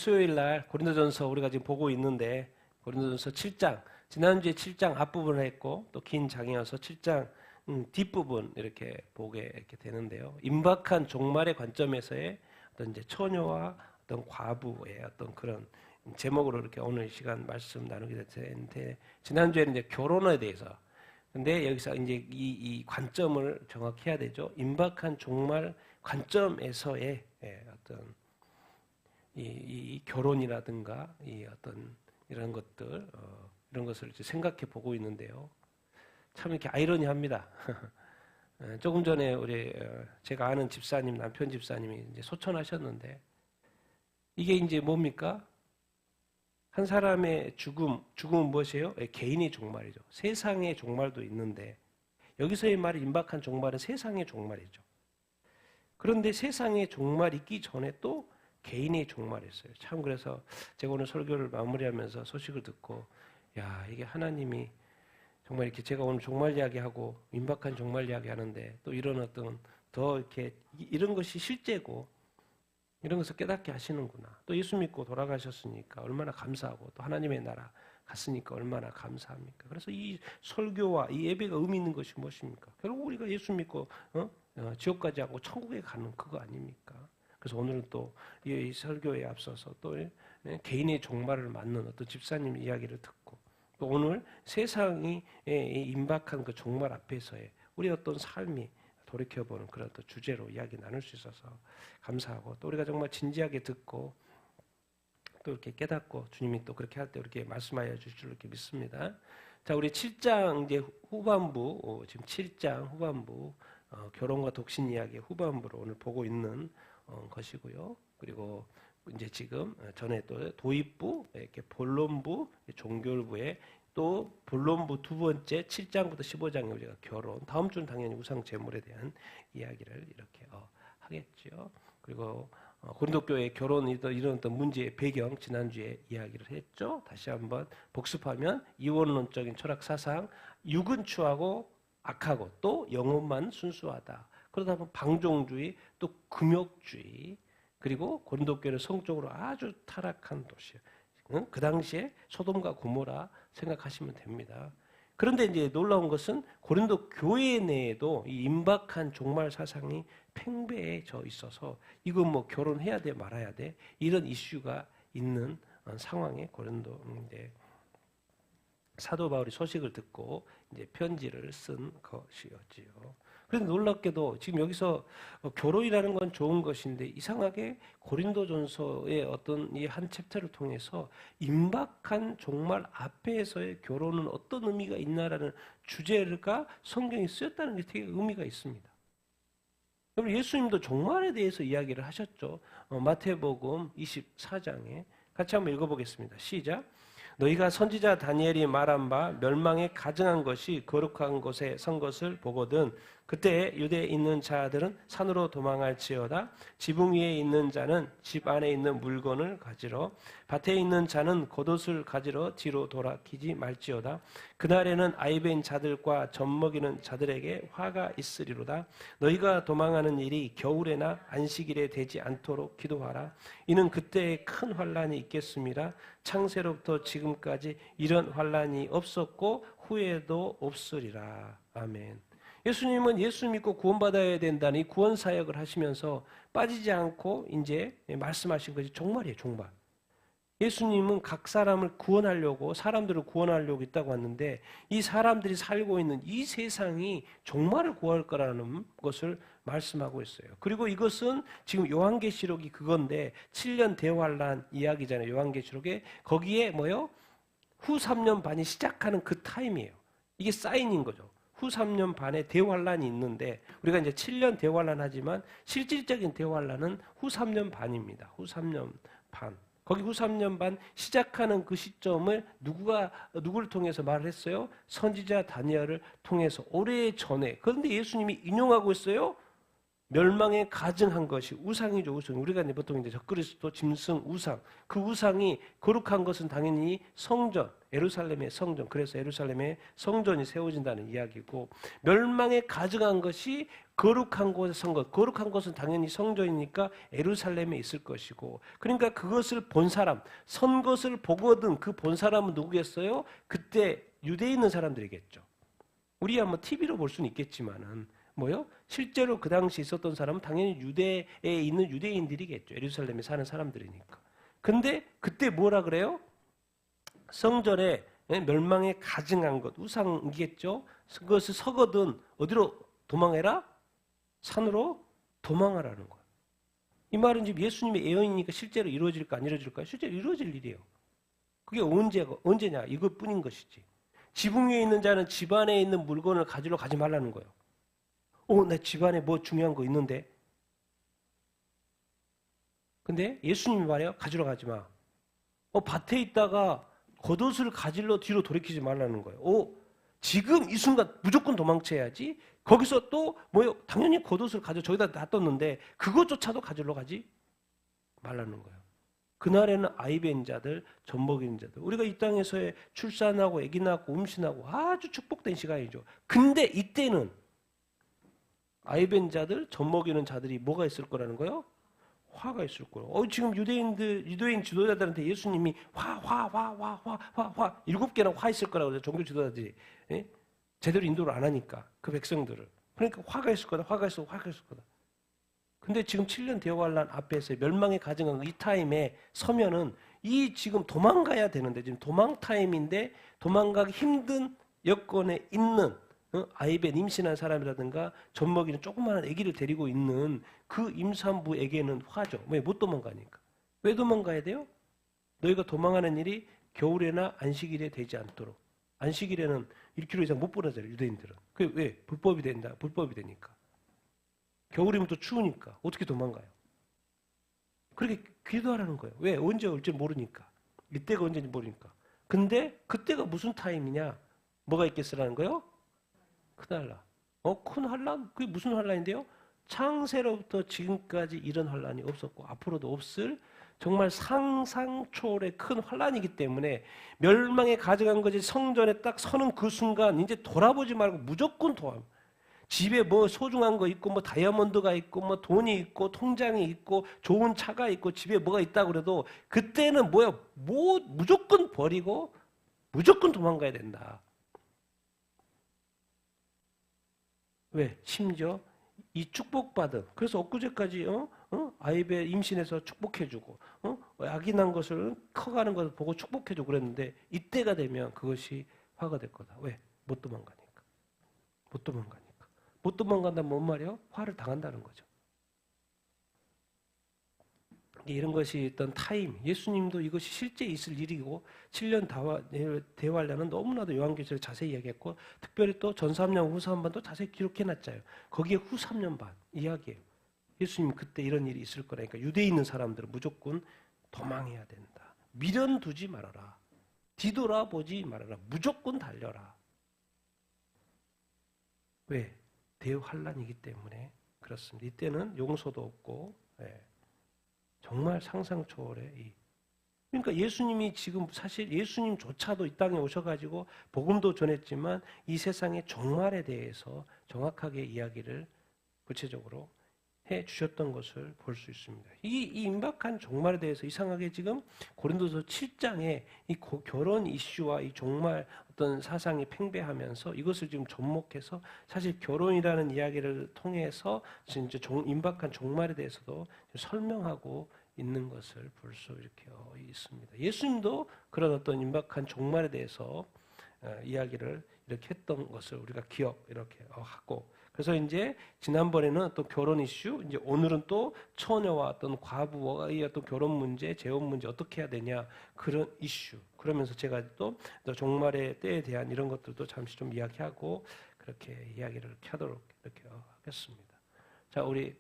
수요일 날 고린도전서 우리가 지금 보고 있는데 고린도전서 7장 지난주에 7장 앞부분을 했고 또 긴 장이어서 7장 뒷부분 이렇게 보게 이렇게 되는데요. 임박한 종말의 관점에서의 어떤 이제 처녀와 어떤 과부의 어떤 그런 제목으로 이렇게 오늘 시간 말씀 나누게 되는데 지난주에는 이제 결혼에 대해서 근데 여기서 이제 이 관점을 정확히 해야 되죠. 임박한 종말 관점에서의 어떤 이 결혼이라든가 이 어떤 이런 것들 이런 것을 이제 생각해 보고 있는데요. 참 이렇게 아이러니합니다. 조금 전에 우리 제가 아는 집사님 남편 집사님이 이제 소천하셨는데 이게 이제 뭡니까? 한 사람의 죽음은 무엇이에요? 개인의 종말이죠. 세상의 종말도 있는데 여기서의 말이 임박한 종말은 세상의 종말이죠. 그런데 세상의 종말이 있기 전에 또 개인의 종말이 있어요. 참 그래서 제가 오늘 설교를 마무리하면서 소식을 듣고 야 이게 하나님이 정말 이렇게 제가 오늘 종말 이야기하고 임박한 종말 이야기하는데 또 이런 어떤 더 이렇게 이런 것이 실제고 이런 것을 깨닫게 하시는구나. 또 예수 믿고 돌아가셨으니까 얼마나 감사하고 또 하나님의 나라 갔으니까 얼마나 감사합니까? 그래서 이 설교와 이 예배가 의미 있는 것이 무엇입니까? 결국 우리가 예수 믿고 지옥까지 하고 천국에 가는 그거 아닙니까? 그래서 오늘은 또 이 설교에 앞서서 또 개인의 종말을 맞는 어떤 집사님 이야기를 듣고 또 오늘 세상이 임박한 그 종말 앞에서의 우리 어떤 삶이 돌이켜보는 그런 또 주제로 이야기 나눌 수 있어서 감사하고 또 우리가 정말 진지하게 듣고 또 이렇게 깨닫고 주님이 또 그렇게 할 때 이렇게 말씀하여 주실 줄 이렇게 믿습니다. 자, 우리 7장 이제 후반부 지금 7장 후반부 결혼과 독신 이야기 후반부로 오늘 보고 있는 것이고요. 그리고 이제 지금 전에 또 도입부, 이렇게 본론부, 종교부에 또 본론부 두 번째 7장부터 15장에 우리가 결혼, 다음 주는 당연히 우상 제물에 대한 이야기를 이렇게 하겠죠. 그리고 고린도 교회 결혼 이런 어떤 문제의 배경 지난주에 이야기를 했죠. 다시 한번 복습하면 이원론적인 철학 사상, 육은 추하고 악하고 또 영혼만 순수하다. 그러다 보면 방종주의, 또 금욕주의, 그리고 고린도 교회는 성적으로 아주 타락한 도시예요. 그 당시에 소돔과 고모라 생각하시면 됩니다. 그런데 이제 놀라운 것은 고린도 교회 내에도 이 임박한 종말 사상이 팽배해져 있어서 이거 뭐 결혼해야 돼 말아야 돼 이런 이슈가 있는 상황에 고린도 사도 바울이 소식을 듣고 이제 편지를 쓴 것이었지요. 그런데 놀랍게도 지금 여기서 결혼이라는 건 좋은 것인데 이상하게 고린도전서의 어떤 이 한 챕터를 통해서 임박한 종말 앞에서의 결혼은 어떤 의미가 있나라는 주제가 성경에 쓰였다는 게 되게 의미가 있습니다. 여러분 예수님도 종말에 대해서 이야기를 하셨죠. 마태복음 24장에 같이 한번 읽어보겠습니다. 시작. 너희가 선지자 다니엘이 말한 바 멸망에 가증한 것이 거룩한 곳에 선 것을 보거든 그때 유대에 있는 자들은 산으로 도망할지어다 지붕 위에 있는 자는 집 안에 있는 물건을 가지러 밭에 있는 자는 겉옷을 가지러 뒤로 돌아키지 말지어다 그날에는 아이벤 자들과 젖먹이는 자들에게 화가 있으리로다 너희가 도망하는 일이 겨울에나 안식일에 되지 않도록 기도하라 이는 그때에 큰 환란이 있겠습니다 창세로부터 지금까지 이런 환란이 없었고 후에도 없으리라. 아멘. 예수님은 예수 믿고 구원받아야 된다는 이 구원 사역을 하시면서 빠지지 않고 이제 말씀하신 것이 종말이에요, 종말. 예수님은 각 사람을 구원하려고 사람들을 구원하려고 있다고 했는데 이 사람들이 살고 있는 이 세상이 종말을 구할 거라는 것을 말씀하고 있어요. 그리고 이것은 지금 요한계시록이 그건데 7년 대환란 이야기잖아요. 요한계시록에 거기에 뭐요? 후 3년 반이 시작하는 그 타임이에요. 이게 사인인 거죠. 후 3년 반에 대환란이 있는데 우리가 이제 7년 대환란 하지만 실질적인 대환란은 후 3년 반입니다. 후 3년 반. 거기 후 3년 반 시작하는 그 시점을 누구를 통해서 말을 했어요? 선지자 다니엘을 통해서 오래 전에. 그런데 예수님이 인용하고 있어요. 멸망에 가증한 것이 우상이죠, 우상. 우리가 이제 보통 이제 적그리스도 짐승 우상. 그 우상이 거룩한 것은 당연히 성전. 예루살렘의 성전, 그래서 예루살렘의 성전이 세워진다는 이야기고, 멸망에 가증한 것이 거룩한 곳에 선 것, 거룩한 곳은 당연히 성전이니까 예루살렘에 있을 것이고, 그러니까 그것을 본 사람, 선 것을 보거든 그 본 사람은 누구겠어요? 그때 유대에 있는 사람들이겠죠. 우리야 뭐 TV로 볼 수는 있겠지만은 뭐요? 실제로 그 당시 있었던 사람은 당연히 유대에 있는 유대인들이겠죠. 예루살렘에 사는 사람들이니까. 근데 그때 뭐라 그래요? 성전에 멸망에 가증한 것, 우상이겠죠. 그것을 서거든 어디로 도망해라? 산으로 도망하라는 거예요. 이 말은 지금 예수님의 예언이니까 실제로 이루어질까 안 이루어질까요? 실제로 이루어질 일이에요. 그게 언제냐? 이것뿐인 것이지. 지붕 위에 있는 자는 집 안에 있는 물건을 가지러 가지 말라는 거예요. 내 집 안에 뭐 중요한 거 있는데? 근데 예수님이 말해요. 가지러 가지 마. 밭에 있다가 겉옷을 가지러 뒤로 돌이키지 말라는 거예요. 지금 이 순간 무조건 도망쳐야지. 거기서 또 뭐요? 당연히 겉옷을 가져 저기다 놔뒀는데 그것조차도 가지러 가지 말라는 거예요. 그날에는 아이 벤 자들, 젖 먹이는 자들. 우리가 이 땅에서의 출산하고 아기 낳고 임신하고 아주 축복된 시간이죠. 근데 이때는 아이 벤 자들, 젖 먹이는 자들이 뭐가 있을 거라는 거예요? 화가 있을 거예요. 지금 유대인 지도자들한테 예수님이 화 7개나 화 있을 거라고 그래요. 종교 지도자들이. 예? 제대로 인도를 안 하니까 그 백성들을. 그러니까 화가 있을 거다. 화가 있을 거다. 근데 지금 7년 대환란 앞에서 멸망에 가증한 이 타임에 서면은 이 지금 도망가야 되는데 지금 도망 타임인데 도망가기 힘든 여건에 있는 아이벤 임신한 사람이라든가 젖 먹이는 조그마한 아기를 데리고 있는 그 임산부에게는 화죠. 왜? 못 도망가니까. 왜 도망가야 돼요? 너희가 도망하는 일이 겨울에나 안식일에 되지 않도록. 안식일에는 1km 이상 못 보내잖아요. 유대인들은. 그게 왜? 불법이 되니까. 겨울이면 또 추우니까 어떻게 도망가요? 그렇게 기도하라는 거예요. 왜? 언제 올지 모르니까. 이때가 언제인지 모르니까. 근데 그때가 무슨 타임이냐? 뭐가 있겠으라는 거예요? 큰 환란. 큰 환란? 그게 무슨 환란인데요? 창세로부터 지금까지 이런 환란이 없었고 앞으로도 없을 정말 상상 초월의 큰 환란이기 때문에 멸망에 가져간 것이 성전에 딱 서는 그 순간 이제 돌아보지 말고 무조건 도와요. 집에 뭐 소중한 거 있고 뭐 다이아몬드가 있고 뭐 돈이 있고 통장이 있고 좋은 차가 있고 집에 뭐가 있다고 그래도 그때는 무조건 버리고 무조건 도망가야 된다. 왜? 심지어 이 축복받은 그래서 엊그제까지 아이벨 임신해서 축복해주고 아기 난 것을 커가는 것을 보고 축복해주고 그랬는데 이때가 되면 그것이 화가 될 거다. 왜? 못 도망가니까. 못 도망간다면 뭔 말이에요? 화를 당한다는 거죠. 이런 것이 있던 타임, 예수님도 이것이 실제 있을 일이고 7년 대환란은 너무나도 요한계시록에 자세히 이야기했고 특별히 또 전 3년 후 3반도 자세히 기록해놨잖아요. 거기에 후 3년 반 이야기예요. 예수님 그때 이런 일이 있을 거라니까 유대에 있는 사람들은 무조건 도망해야 된다. 미련 두지 말아라. 뒤돌아보지 말아라. 무조건 달려라. 왜? 대환란이기 때문에 그렇습니다. 이때는 용서도 없고 정말 상상 초월의 그러니까 예수님이 지금 사실 예수님조차도 이 땅에 오셔가지고 복음도 전했지만 이 세상의 종말에 대해서 정확하게 이야기를 구체적으로 해 주셨던 것을 볼 수 있습니다. 이 임박한 종말에 대해서 이상하게 지금 고린도서 7장에 이 결혼 이슈와 이 종말 어떤 사상이 팽배하면서 이것을 지금 접목해서 사실 결혼이라는 이야기를 통해서 진짜 임박한 종말에 대해서도 설명하고 있는 것을 볼 수 이렇게 있습니다. 예수님도 그런 어떤 임박한 종말에 대해서 이야기를 이렇게 했던 것을 우리가 기억 이렇게 하고 그래서 이제 지난번에는 또 결혼 이슈, 이제 오늘은 또 처녀와 어떤 과부와의 어떤 결혼 문제, 재혼 문제 어떻게 해야 되냐 그런 이슈. 그러면서 제가 또 종말의 때에 대한 이런 것들도 잠시 좀 이야기하고 그렇게 이야기를 이렇게 하도록 이렇게 하겠습니다. 자, 우리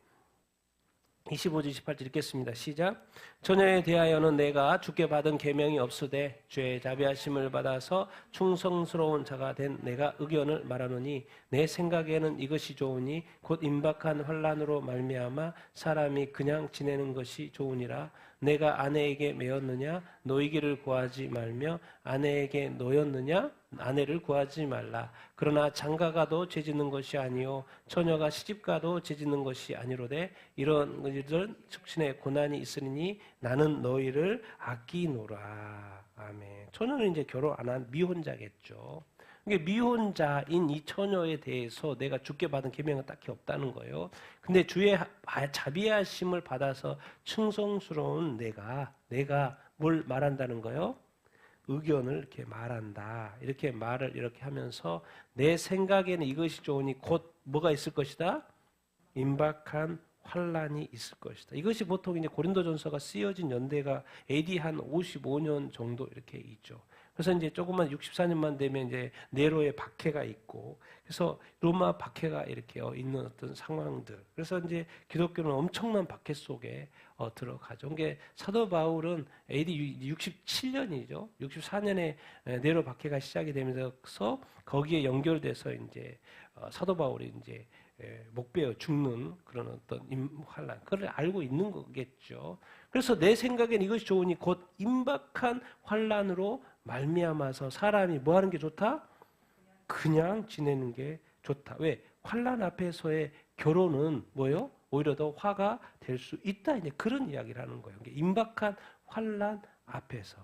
25절 28절 읽겠습니다. 시작. 처녀에 대하여는 내가 주께 받은 계명이 없으되 죄의 자비하심을 받아서 충성스러운 자가 된 내가 의견을 말하노니 내 생각에는 이것이 좋으니 곧 임박한 환난으로 말미암아 사람이 그냥 지내는 것이 좋으니라. 내가 아내에게 매었느냐 노이기를 구하지 말며 아내에게 노였느냐 아내를 구하지 말라. 그러나 장가가도 죄짓는 것이 아니요 처녀가 시집가도 죄짓는 것이 아니로되 이런 일들은 육신의 고난이 있으니 나는 너희를 아끼노라. 아멘. 처녀는 이제 결혼 안 한 미혼자겠죠. 이게 미혼자인 이 처녀에 대해서 내가 주께 받은 계명은 딱히 없다는 거예요. 근데 주의 자비하심을 받아서 충성스러운 내가 뭘 말한다는 거예요? 의견을 이렇게 말한다. 이렇게 말을 이렇게 하면서 내 생각에는 이것이 좋으니 곧 뭐가 있을 것이다? 임박한 환란이 있을 것이다. 이것이 보통 이제 고린도전서가 쓰여진 연대가 AD 한 55년 정도 이렇게 있죠. 그래서 이제 조금만 64년만 되면 이제 네로의 박해가 있고, 그래서 로마 박해가 이렇게 있는 어떤 상황들. 그래서 이제 기독교는 엄청난 박해 속에 들어가죠. 그게 사도 바울은 AD 67년이죠. 64년에 네로 박해가 시작이 되면서 거기에 연결돼서 이제 사도 바울이 이제 목 베어 죽는 그런 어떤 환란, 그걸 알고 있는 거겠죠. 그래서 내 생각엔 이것이 좋으니 곧 임박한 환란으로 말미암아서 사람이 뭐 하는 게 좋다? 그냥 지내는 게 좋다. 왜? 환란 앞에서의 결혼은 뭐예요? 오히려 더 화가 될 수 있다. 이제 그런 이야기를 하는 거예요. 임박한 환란 앞에서.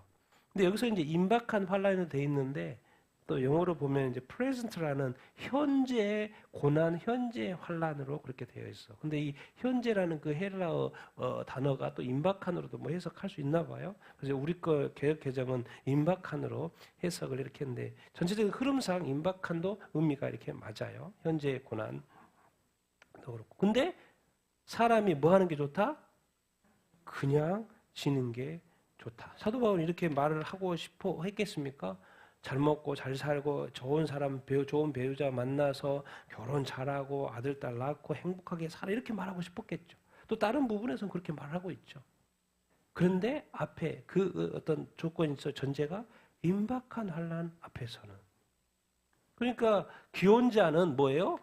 근데 여기서 이제 임박한 환란이 돼 있는데 또 영어로 보면 이제 present라는 현재의 고난, 현재의 환란으로 그렇게 되어 있어. 근데 이 현재라는 그 헬라어 단어가 또 임박한으로도 뭐 해석할 수 있나 봐요. 그래서 우리 거 개혁 개정은 임박한으로 해석을 이렇게 했는데 전체적인 흐름상 임박한도 의미가 이렇게 맞아요. 현재의 고난도 그렇고. 근데 사람이 뭐 하는 게 좋다? 그냥 지는 게 좋다. 사도 바울은 이렇게 말을 하고 싶어 했겠습니까? 잘 먹고 잘 살고 좋은 사람, 좋은 배우자 만나서 결혼 잘하고 아들, 딸 낳고 행복하게 살아 이렇게 말하고 싶었겠죠. 또 다른 부분에서는 그렇게 말하고 있죠. 그런데 앞에 그 어떤 조건이 있어 전제가 임박한 환난 앞에서는. 그러니까 기혼자는 뭐예요?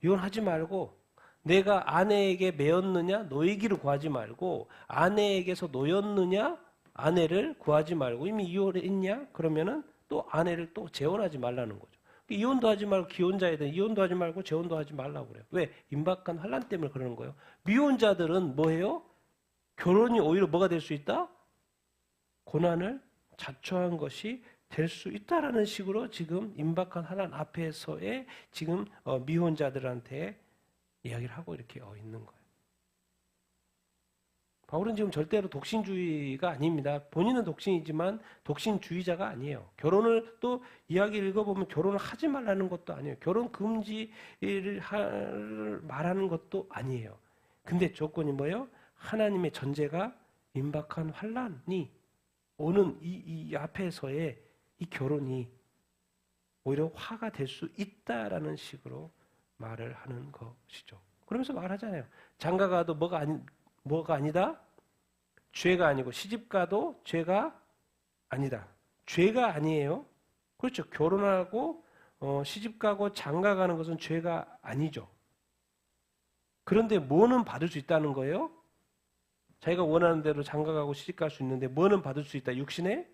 이혼하지 말고 내가 아내에게 매었느냐 노이기를 구하지 말고 아내에게서 노였느냐 아내를 구하지 말고 이미 이혼했냐 그러면은 또 아내를 또 재혼하지 말라는 거죠. 이혼도 하지 말고 기혼자애들 이혼도 하지 말고 재혼도 하지 말라고 그래요. 왜? 임박한 환란 때문에 그러는 거예요. 미혼자들은 뭐예요? 결혼이 오히려 뭐가 될 수 있다? 고난을 자초한 것이 될 수 있다라는 식으로 지금 임박한 환란 앞에서의 지금 미혼자들한테 이야기를 하고 이렇게 있는 거예요. 바울은 지금 절대로 독신주의가 아닙니다. 본인은 독신이지만 독신주의자가 아니에요. 결혼을 또 이야기를 읽어보면 결혼을 하지 말라는 것도 아니에요. 결혼 금지를 말하는 것도 아니에요. 근데 조건이 뭐예요? 하나님의 전제가 임박한 환란이 오는 이 앞에서의 이 결혼이 오히려 화가 될 수 있다라는 식으로 말을 하는 것이죠. 그러면서 말하잖아요. 장가가도 뭐가 아니다? 죄가 아니고 시집가도 죄가 아니다. 죄가 아니에요. 그렇죠. 결혼하고 시집가고 장가가는 것은 죄가 아니죠. 그런데 뭐는 받을 수 있다는 거예요? 자기가 원하는 대로 장가가고 시집갈 수 있는데 뭐는 받을 수 있다? 육신의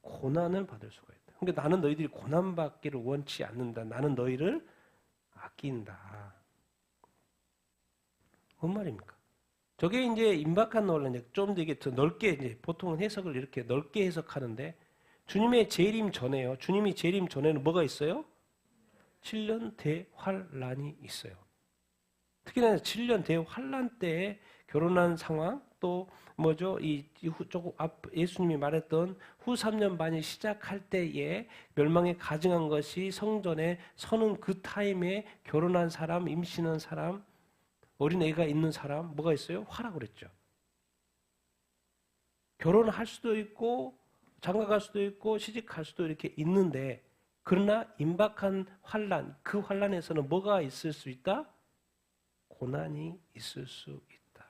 고난을 받을 수가 있다. 그러니까 나는 너희들이 고난받기를 원치 않는다. 나는 너희를 아낀다. 뭔 말입니까? 저게 이제 임박한 논란, 좀 되게 더 넓게 이제 보통은 해석을 이렇게 넓게 해석하는데 주님의 재림 전에요. 주님이 재림 전에는 뭐가 있어요? 7년 대환란이 있어요. 특히나 7년 대환란 때에 결혼한 상황 또 뭐죠? 예수님이 말했던 후 3년 반이 시작할 때에 멸망에 가증한 것이 성전에 서는 그 타임에 결혼한 사람, 임신한 사람, 어린애가 있는 사람 뭐가 있어요? 화라고 그랬죠. 결혼할 수도 있고 장가갈 수도 있고 시집갈 수도 이렇게 있는데 그러나 임박한 환란, 그 환란에서는 뭐가 있을 수 있다? 고난이 있을 수 있다.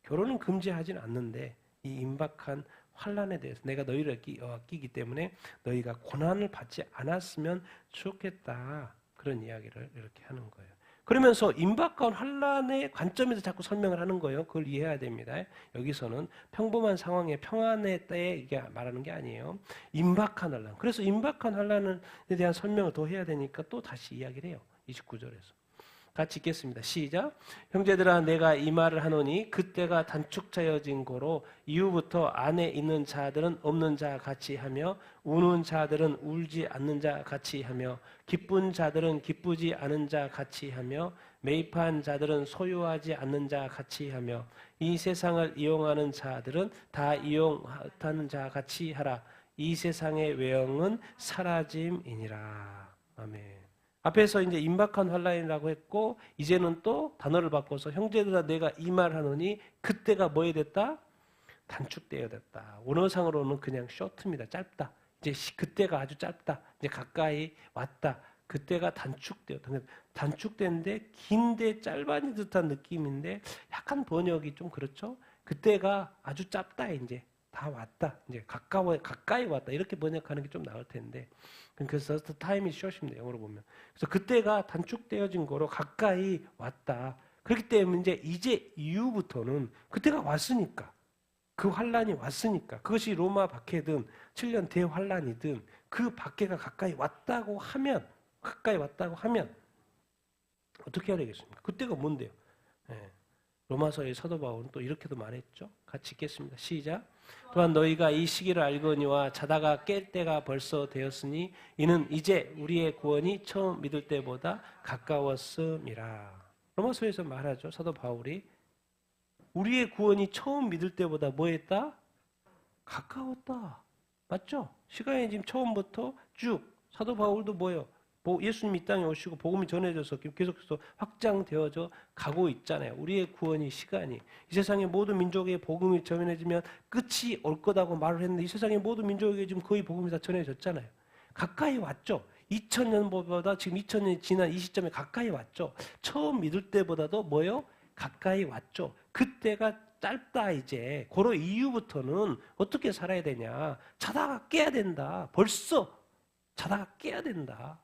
결혼은 금지하지는 않는데 이 임박한 환란에 대해서 내가 너희를 아끼기 때문에 너희가 고난을 받지 않았으면 좋겠다. 그런 이야기를 이렇게 하는 거예요. 그러면서 임박한 환란의 관점에서 자꾸 설명을 하는 거예요. 그걸 이해해야 됩니다. 여기서는 평범한 상황의 평안의 때에 이게 말하는 게 아니에요. 임박한 환란. 그래서 임박한 환란에 대한 설명을 더 해야 되니까 또 다시 이야기를 해요. 29절에서. 같이 읽겠습니다. 시작. 형제들아 내가 이 말을 하노니 그때가 단축하여진 고로 이후부터 안에 있는 자들은 없는 자 같이 하며 우는 자들은 울지 않는 자 같이 하며 기쁜 자들은 기쁘지 않은 자 같이 하며 매입한 자들은 소유하지 않는 자 같이 하며 이 세상을 이용하는 자들은 다 이용하는 자 같이 하라. 이 세상의 외형은 사라짐이니라. 아멘. 앞에서 이제 임박한 환란이라고 했고 이제는 또 단어를 바꿔서 형제들아 내가 이 말 하노니 그때가 뭐에 됐다? 단축되어 됐다. 원어상으로는 그냥 쇼트입니다. 짧다. 이제 그때가 아주 짧다. 이제 가까이 왔다. 그때가 단축되었다. 단축된데 긴데 짧아진 듯한 느낌인데 약간 번역이 좀 그렇죠? 그때가 아주 짧다. 이제 다 왔다. 이제 가까이 왔다. 이렇게 번역하는 게 좀 나을 텐데. 그래서 the time is short입니다. 영어로 보면. 그래서 그때가 단축되어진 거로 가까이 왔다. 그렇기 때문에 이제 이후부터는 그때가 왔으니까 그 환란이 왔으니까 그것이 로마 박해든 7년 대환란이든 그 박해가 가까이 왔다고 하면 어떻게 해야 되겠습니까? 그때가 뭔데요? 네. 로마서의 사도 바울은 또 이렇게도 말했죠. 같이 읽겠습니다. 시작. 또한 너희가 이 시기를 알거니와 자다가 깰 때가 벌써 되었으니 이는 이제 우리의 구원이 처음 믿을 때보다 가까웠음이라. 로마서에서 말하죠. 사도 바울이 우리의 구원이 처음 믿을 때보다 뭐 했다? 가까웠다. 맞죠? 시간이 지금 처음부터 쭉 사도 바울도 뭐예요? 예수님 이 땅에 오시고 복음이 전해져서 계속해서 확장되어져 가고 있잖아요. 우리의 구원이 시간이 이 세상의 모든 민족의 복음이 전해지면 끝이 올 거다고 말을 했는데 이 세상의 모든 민족에게 지금 거의 복음이 다 전해졌잖아요. 가까이 왔죠. 2000년보다 지금 2000년이 지난 이 시점에 가까이 왔죠. 처음 믿을 때보다도 뭐요? 가까이 왔죠. 그때가 짧다 이제. 그로 이후부터는 어떻게 살아야 되냐. 자다가 깨야 된다. 벌써 자다가 깨야 된다.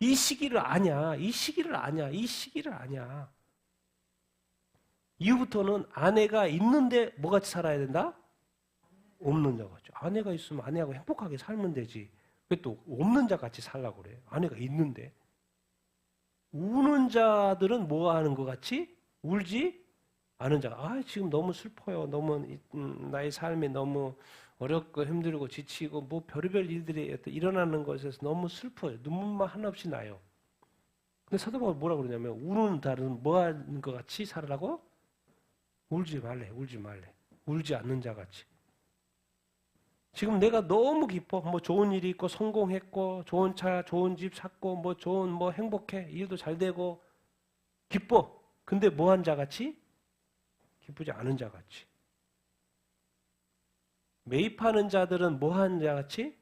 이 시기를 아냐. 이후부터는 아내가 있는데 뭐같이 살아야 된다? 없는 자 같이. 아내가 있으면 아내하고 행복하게 살면 되지. 왜 또 없는 자 같이 살라고 그래? 아내가 있는데. 우는 자들은 뭐 하는 것 같이? 울지 않은 자가. 지금 너무 슬퍼요. 너무 나의 삶이 너무 어렵고 힘들고 지치고 뭐 별의별 일들이 일어나는 것에서 너무 슬퍼요. 눈물만 한없이 나요. 근데 사도 바울은 뭐라고 그러냐면 우는 자는 뭐 하는 것 같이 살으라고? 울지 말래. 울지 않는 자 같이. 지금 내가 너무 기뻐. 뭐 좋은 일이 있고 성공했고 좋은 차, 좋은 집 샀고 뭐 행복해. 일도 잘 되고 기뻐. 근데 뭐 한 자 같이? 기쁘지 않은 자 같이. 매입하는 자들은 뭐 한 자 같이?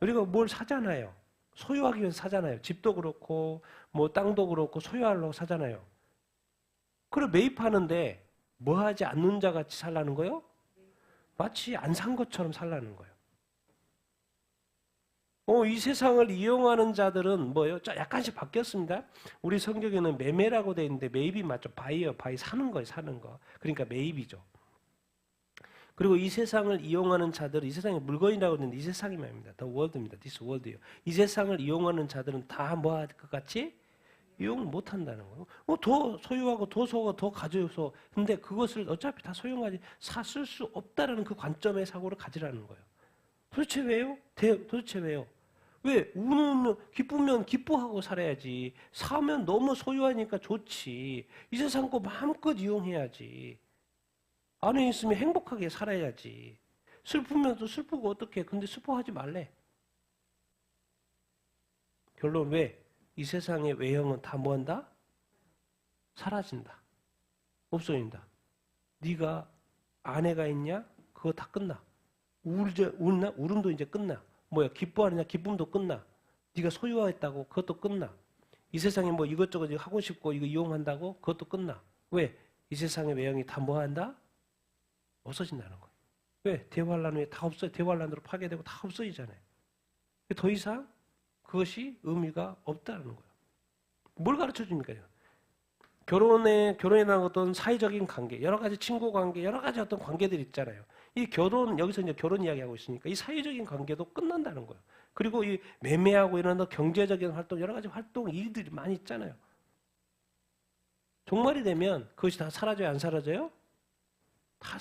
우리가 뭘 사잖아요. 소유하기 위해서 사잖아요. 집도 그렇고 뭐 땅도 그렇고 소유하려고 사잖아요. 그래 매입하는데 뭐 하지 않는 자 같이 살라는 거예요? 마치 안 산 것처럼 살라는 거예요. 이 세상을 이용하는 자들은 뭐예요? 약간씩 바뀌었습니다. 우리 성경에는 매매라고 되어 있는데 매입이 맞죠? 바이 사는 거예요, 사는 거. 그러니까 매입이죠. 그리고 이 세상을 이용하는 자들은 이 세상의 물건이라고 하는데 이 세상이 말입니다. The world입니다. This world예요. 이 세상을 이용하는 자들은 다 뭐 할 것 같이? 이용을 못 한다는 거예요. 더 소유하고 더 가져서 근데 그것을 어차피 다 소용하지 쓸 수 없다라는 그 관점의 사고를 가지라는 거예요. 도대체 왜요? 도대체 왜요? 왜? 기쁘면 기뻐하고 살아야지. 사면 너무 소유하니까 좋지. 이 세상 거 마음껏 이용해야지. 안에 있으면 행복하게 살아야지. 슬프면 또 슬프고 어떡해. 근데 슬퍼하지 말래. 결론 왜? 이 세상의 외형은 다 뭐한다? 사라진다. 없어진다. 네가 아내가 있냐? 그거 다 끝나. 울나? 울음도 이제 끝나. 뭐야? 기뻐하느냐? 기쁨도 끝나. 네가 소유했다고? 그것도 끝나. 이 세상에 뭐 이것저것 하고 싶고 이거 이용한다고? 그것도 끝나. 왜? 이 세상의 외형이 다 뭐한다? 없어진다는 거예요. 왜? 대환란 후에 다 없어요. 대환란으로 파괴되고 다 없어지잖아요. 더 이상 그것이 의미가 없다는 거예요. 뭘 가르쳐 줍니까? 결혼에 대한 어떤 사회적인 관계, 여러 가지 친구 관계, 여러 가지 어떤 관계들이 있잖아요. 이 결혼, 여기서 이제 결혼 이야기하고 있으니까 이 사회적인 관계도 끝난다는 거예요. 그리고 이 매매하고 이런 경제적인 활동, 여러 가지 활동, 일들이 많이 있잖아요. 종말이 되면 그것이 다 사라져요, 안 사라져요? 다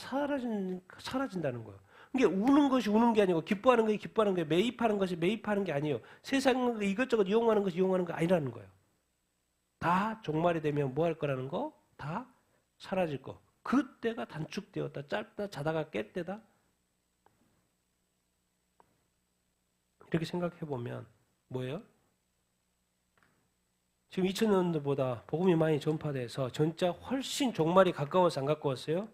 사라진다는 거예요. 이게 우는 것이 우는 게 아니고 기뻐하는 것이 기뻐하는 거예요. 매입하는 것이 매입하는 게 아니에요. 세상 이것저것 이용하는 것이 이용하는 거 아니라는 거예요. 다 종말이 되면 뭐 할 거라는 거? 다 사라질 거. 그때가 단축되었다. 짧다. 자다가 깰 때다. 이렇게 생각해 보면 뭐예요? 지금 2000년도보다 복음이 많이 전파돼서 진짜 훨씬 종말이 가까워서 안 가까웠어요?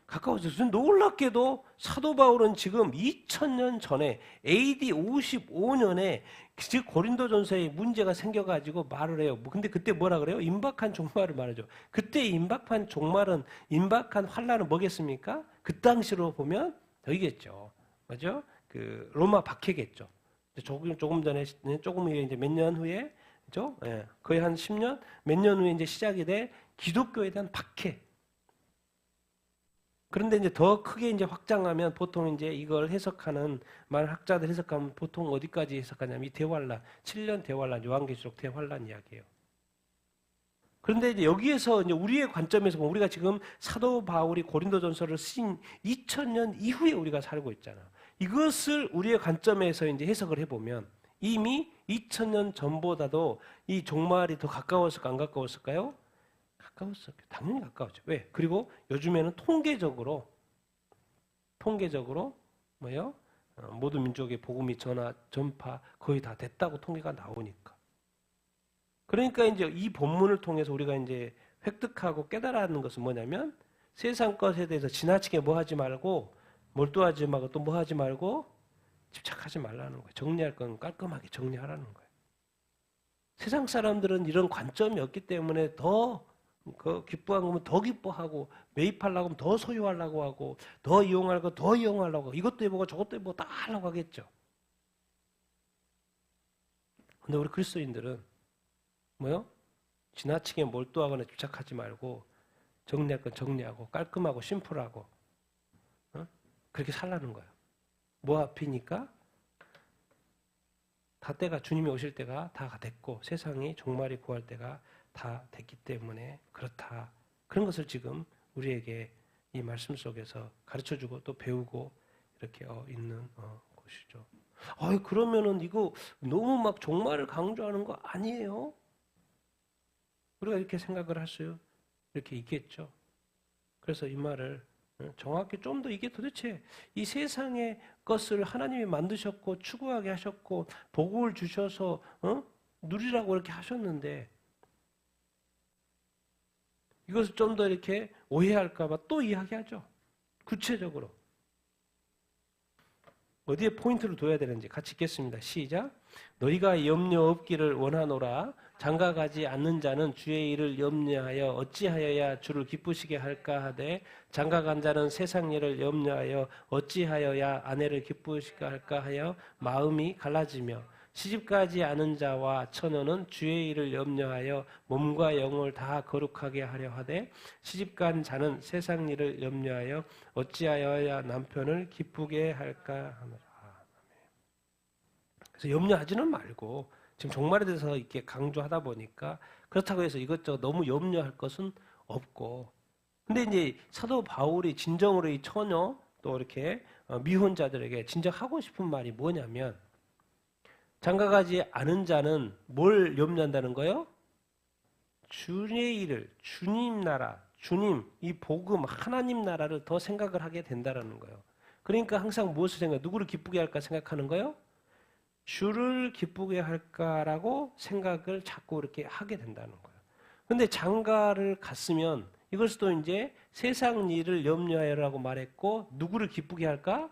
가까워서 놀랍게도 사도 바울은 지금 2000년 전에 AD 55년에 즉 고린도전서에 문제가 생겨가지고 말을 해요. 근데 그때 뭐라 그래요? 임박한 종말을 말하죠. 그때 임박한 종말은 임박한 환란은 뭐겠습니까? 그 당시로 보면 여기겠죠. 맞죠? 그 로마 박해겠죠. 조금 전에 조금 후에 이제 몇 년 후에 그죠? 예, 거의 한 10년 몇 년 후에 이제 시작이 돼 기독교에 대한 박해. 그런데 이제 더 크게 이제 확장하면 보통 이제 이걸 해석하는 학자들 해석하면 보통 어디까지 해석하냐면 이 대환란, 7년 대환란, 요한계시록 대환란 이야기예요. 그런데 이제 여기에서 이제 우리의 관점에서 보면 우리가 지금 사도 바울이 고린도전서를 쓴 2000년 이후에 우리가 살고 있잖아. 이것을 우리의 관점에서 이제 해석을 해보면 이미 2000년 전보다도 이 종말이 더 가까웠을까 안 가까웠을까요? 가까웠어요. 당연히 가까웠죠. 왜? 그리고 요즘에는 통계적으로 뭐예요? 모든 민족의 복음이 전파 거의 다 됐다고 통계가 나오니까. 그러니까 이제 이 본문을 통해서 우리가 이제 획득하고 깨달아는 것은 뭐냐면 세상 것에 대해서 지나치게 뭐 하지 말고 몰두하지 말고 또 뭐 하지 말고 집착하지 말라는 거예요. 정리할 건 깔끔하게 정리하라는 거예요. 세상 사람들은 이런 관점이 없기 때문에 더 기뻐하는 거면 더 기뻐하고 매입하려고 하면 더 소유하려고 하고 더 이용하려고 더 이용하려고 하고 이것도 해보고 저것도 해보고 다 하려고 하겠죠. 근데 우리 그리스도인들은 뭐요? 지나치게 몰두하거나 집착하지 말고 정리할 건 정리하고 깔끔하고 심플하고 그렇게 살라는 거예요. 뭐 앞이니까 다 때가 주님이 오실 때가 다 됐고 세상이 종말이 구할 때가 다 됐기 때문에 그렇다. 그런 것을 지금 우리에게 이 말씀 속에서 가르쳐주고 또 배우고 이렇게 있는 것이죠. 그러면은 이거 너무 막 종말을 강조하는 거 아니에요? 우리가 이렇게 생각을 할 수 이렇게 있겠죠. 그래서 이 말을 정확히 좀 더 이게 도대체 이 세상의 것을 하나님이 만드셨고 추구하게 하셨고 복을 주셔서 누리라고 이렇게 하셨는데 이것을 좀 더 이렇게 오해할까봐 또 이야기하죠. 구체적으로. 어디에 포인트를 둬야 되는지 같이 읽겠습니다. 시작. 너희가 염려 없기를 원하노라. 장가가지 않는 자는 주의 일을 염려하여 어찌하여야 주를 기쁘시게 할까 하되 장가간 자는 세상 일을 염려하여 어찌하여야 아내를 기쁘시게 할까 하여 마음이 갈라지며 시집가지 않은 자와 처녀는 주의 일을 염려하여 몸과 영을 다 거룩하게 하려 하되 시집간 자는 세상 일을 염려하여 어찌하여야 남편을 기쁘게 할까 하노라. 그래서 염려하지는 말고 지금 종말에 대해서 이렇게 강조하다 보니까 그렇다고 해서 이것저것 너무 염려할 것은 없고 근데 이제 사도 바울이 진정으로 이 처녀 또 이렇게 미혼자들에게 진정 하고 싶은 말이 뭐냐면 장가가지 않은 자는 뭘 염려한다는 거예요? 주의 일을, 주님 나라, 주님, 이 복음, 하나님 나라를 더 생각을 하게 된다는 거예요. 그러니까 항상 무엇을 생각해? 누구를 기쁘게 할까 생각하는 거예요? 주를 기쁘게 할까라고 생각을 자꾸 이렇게 하게 된다는 거예요. 근데 장가를 갔으면 이것도 이제 세상 일을 염려하라고 말했고 누구를 기쁘게 할까?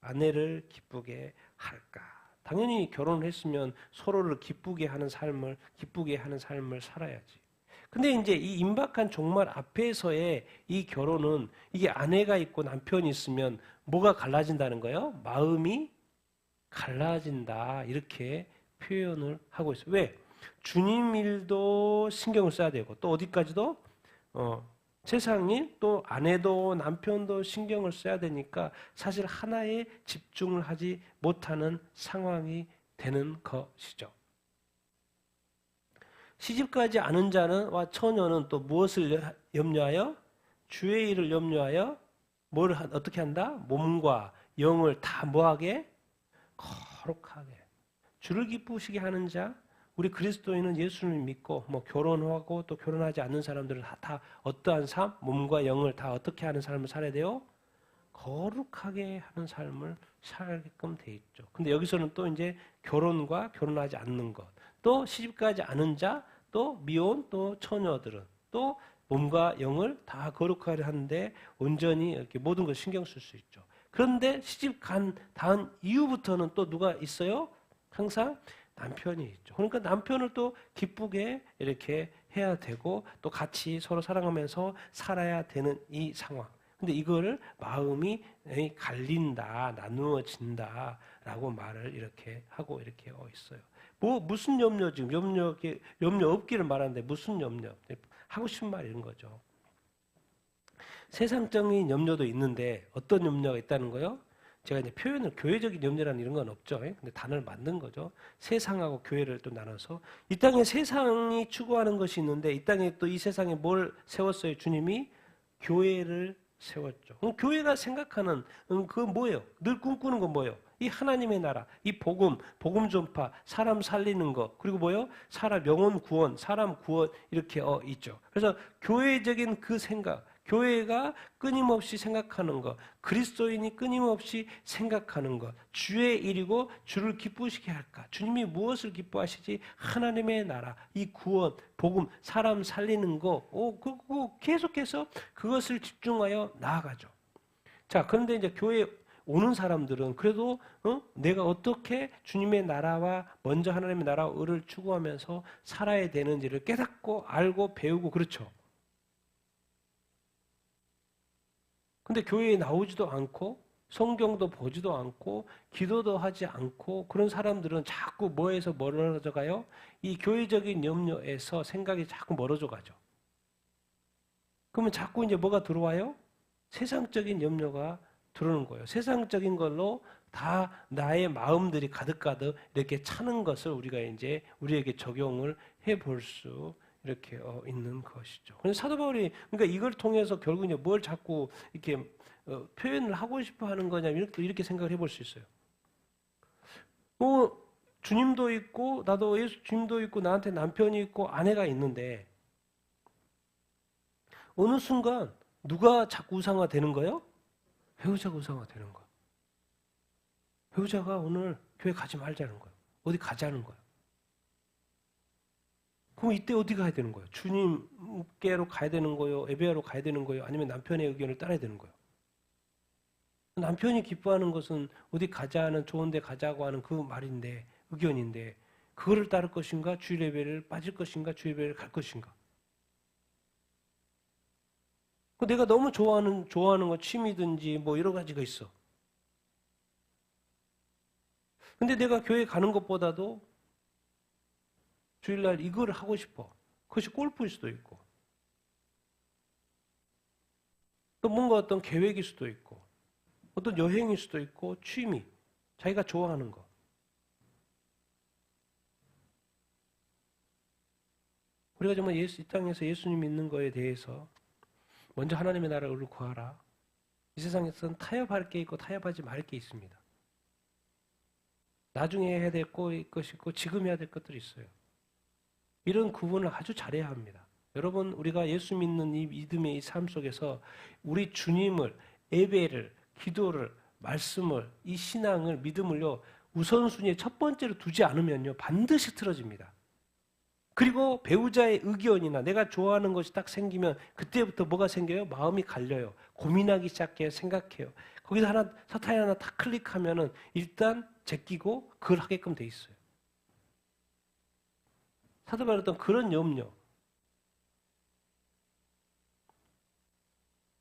아내를 기쁘게 할까? 당연히 결혼을 했으면 서로를 기쁘게 하는 삶을 살아야지. 근데 이제 이 임박한 종말 앞에서의 이 결혼은 이게 아내가 있고 남편이 있으면 뭐가 갈라진다는 거예요? 마음이 갈라진다. 이렇게 표현을 하고 있어요. 왜? 주님 일도 신경을 써야 되고 또 어디까지도 세상 일, 또 아내도 남편도 신경을 써야 되니까 사실 하나에 집중을 하지 못하는 상황이 되는 것이죠. 시집가지 않은 자는 와 처녀는 또 무엇을 염려하여? 주의 일을 염려하여 어떻게 한다? 몸과 영을 다 뭐하게? 거룩하게. 주를 기쁘시게 하는 자, 우리 그리스도인은 예수를 믿고 뭐 결혼하고 또 결혼하지 않는 사람들은 다 어떠한 삶, 몸과 영을 다 어떻게 하는 삶을 살아야 돼요? 거룩하게 하는 삶을 살게끔 돼 있죠. 근데 여기서는 또 이제 결혼과 결혼하지 않는 것, 또 시집가지 않은 자, 또 미혼, 또 처녀들은 또 몸과 영을 다 거룩하게 하는데 온전히 이렇게 모든 걸 신경 쓸 수 있죠. 그런데 시집 간 다음 이후부터는 또 누가 있어요? 항상 남편이 있죠. 그러니까 남편을 또 기쁘게 이렇게 해야 되고 또 같이 서로 사랑하면서 살아야 되는 이 상황. 근데 이거를 마음이 갈린다, 나누어진다라고 말을 이렇게 하고 이렇게 있어요. 무슨 염려 지금 염려 없기를 말하는데 무슨 염려? 하고 싶은 말 이런 거죠. 세상적인 염려도 있는데 어떤 염려가 있다는 거요? 제가 이제 표현을 교회적인 염려라는 이런 건 없죠. 근데 단어를 만든 거죠. 세상하고 교회를 또 나눠서 이 땅에 세상이 추구하는 것이 있는데 이 땅에 또 이 세상에 뭘 세웠어요? 주님이 교회를 세웠죠. 그럼 교회가 생각하는 그 뭐예요? 늘 꿈꾸는 건 뭐예요? 이 하나님의 나라, 이 복음 전파, 사람 살리는 거, 그리고 뭐예요? 사람 영혼 구원, 사람 구원 이렇게 있죠. 그래서 교회적인 그 생각, 교회가 끊임없이 생각하는 것, 그리스도인이 끊임없이 생각하는 것, 주의 일이고 주를 기쁘시게 할까? 주님이 무엇을 기뻐하시지? 하나님의 나라, 이 구원, 복음, 사람 살리는 거, 그거 계속해서 그것을 집중하여 나아가죠. 자, 그런데 이제 교회 오는 사람들은 그래도 내가 어떻게 주님의 나라와 먼저 하나님의 나라와 의를 추구하면서 살아야 되는지를 깨닫고 알고 배우고 그렇죠. 근데 교회에 나오지도 않고 성경도 보지도 않고 기도도 하지 않고 그런 사람들은 자꾸 뭐에서 멀어져 가요? 이 교회적인 염려에서 생각이 자꾸 멀어져 가죠. 그러면 자꾸 이제 뭐가 들어와요? 세상적인 염려가 들어오는 거예요. 세상적인 걸로 다 나의 마음들이 가득가득 이렇게 차는 것을 우리가 이제 우리에게 적용을 해볼 수 이렇게 있는 것이죠. 그래서 사도 바울이 그러니까 이걸 통해서 결국 이제 뭘 자꾸 이렇게 표현을 하고 싶어 하는 거냐 이렇게 생각을 해볼 수 있어요. 주님도 있고 나도 주님도 있고 나한테 남편이 있고 아내가 있는데 어느 순간 누가 자꾸 우상화 되는 거예요? 배우자가 우상화 되는 거예요. 배우자가 오늘 교회 가지 말자는 거예요. 어디 가자는 거예요. 그럼 이때 어디 가야 되는 거예요? 주님께로 가야 되는 거예요? 예배하러 가야 되는 거예요? 아니면 남편의 의견을 따라야 되는 거예요? 남편이 기뻐하는 것은 어디 가자는 좋은 데 가자고 하는 그 말인데 의견인데 그거를 따를 것인가? 주일 예배를 빠질 것인가? 주일 예배를 갈 것인가? 내가 너무 좋아하는 거 취미든지 뭐 여러 가지가 있어. 근데 내가 교회 가는 것보다도 주일날 이걸 하고 싶어. 그것이 골프일 수도 있고. 또 뭔가 어떤 계획일 수도 있고. 어떤 여행일 수도 있고 취미. 자기가 좋아하는 거. 우리가 정말 이 땅에서 예수님 믿는 거에 대해서 먼저 하나님의 나라를 구하라. 이 세상에서는 타협할 게 있고 타협하지 말 게 있습니다. 나중에 해야 될 것이 있고 지금 해야 될 것들이 있어요. 이런 구분을 아주 잘해야 합니다. 여러분 우리가 예수 믿는 이 믿음의 이 삶 속에서 우리 주님을 예배를 기도를 말씀을 이 신앙을 믿음을요 우선순위에 첫 번째로 두지 않으면요 반드시 틀어집니다. 그리고 배우자의 의견이나 내가 좋아하는 것이 딱 생기면 그때부터 뭐가 생겨요? 마음이 갈려요. 고민하기 시작해요. 생각해요. 거기서 사탄이 하나 딱 클릭하면은 일단 제끼고 그걸 하게끔 돼 있어요. 사도 바울은 어떤 그런 염려.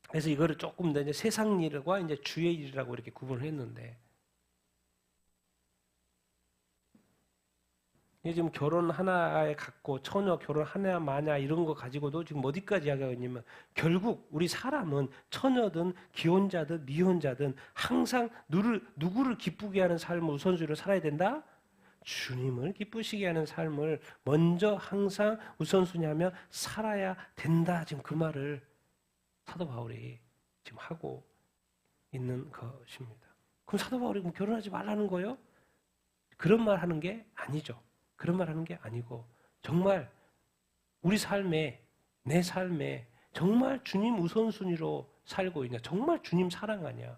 그래서 이거를 조금 더 이제 세상 일과 이제 주의 일이라고 이렇게 구분을 했는데 지금 결혼 하나에 갖고 처녀 결혼 하나 마냐 이런 거 가지고도 지금 어디까지 이야기하고 있냐면 결국 우리 사람은 처녀든 기혼자든 미혼자든 항상 누구를 기쁘게 하는 삶을 우선순위로 살아야 된다? 주님을 기쁘시게 하는 삶을 먼저 항상 우선순위하며 살아야 된다. 지금 그 말을 사도 바울이 지금 하고 있는 것입니다. 그럼 사도 바울이 그럼 결혼하지 말라는 거예요? 그런 말 하는 게 아니죠. 그런 말 하는 게 아니고 정말 우리 삶에 내 삶에 정말 주님 우선순위로 살고 있냐? 정말 주님 사랑하냐?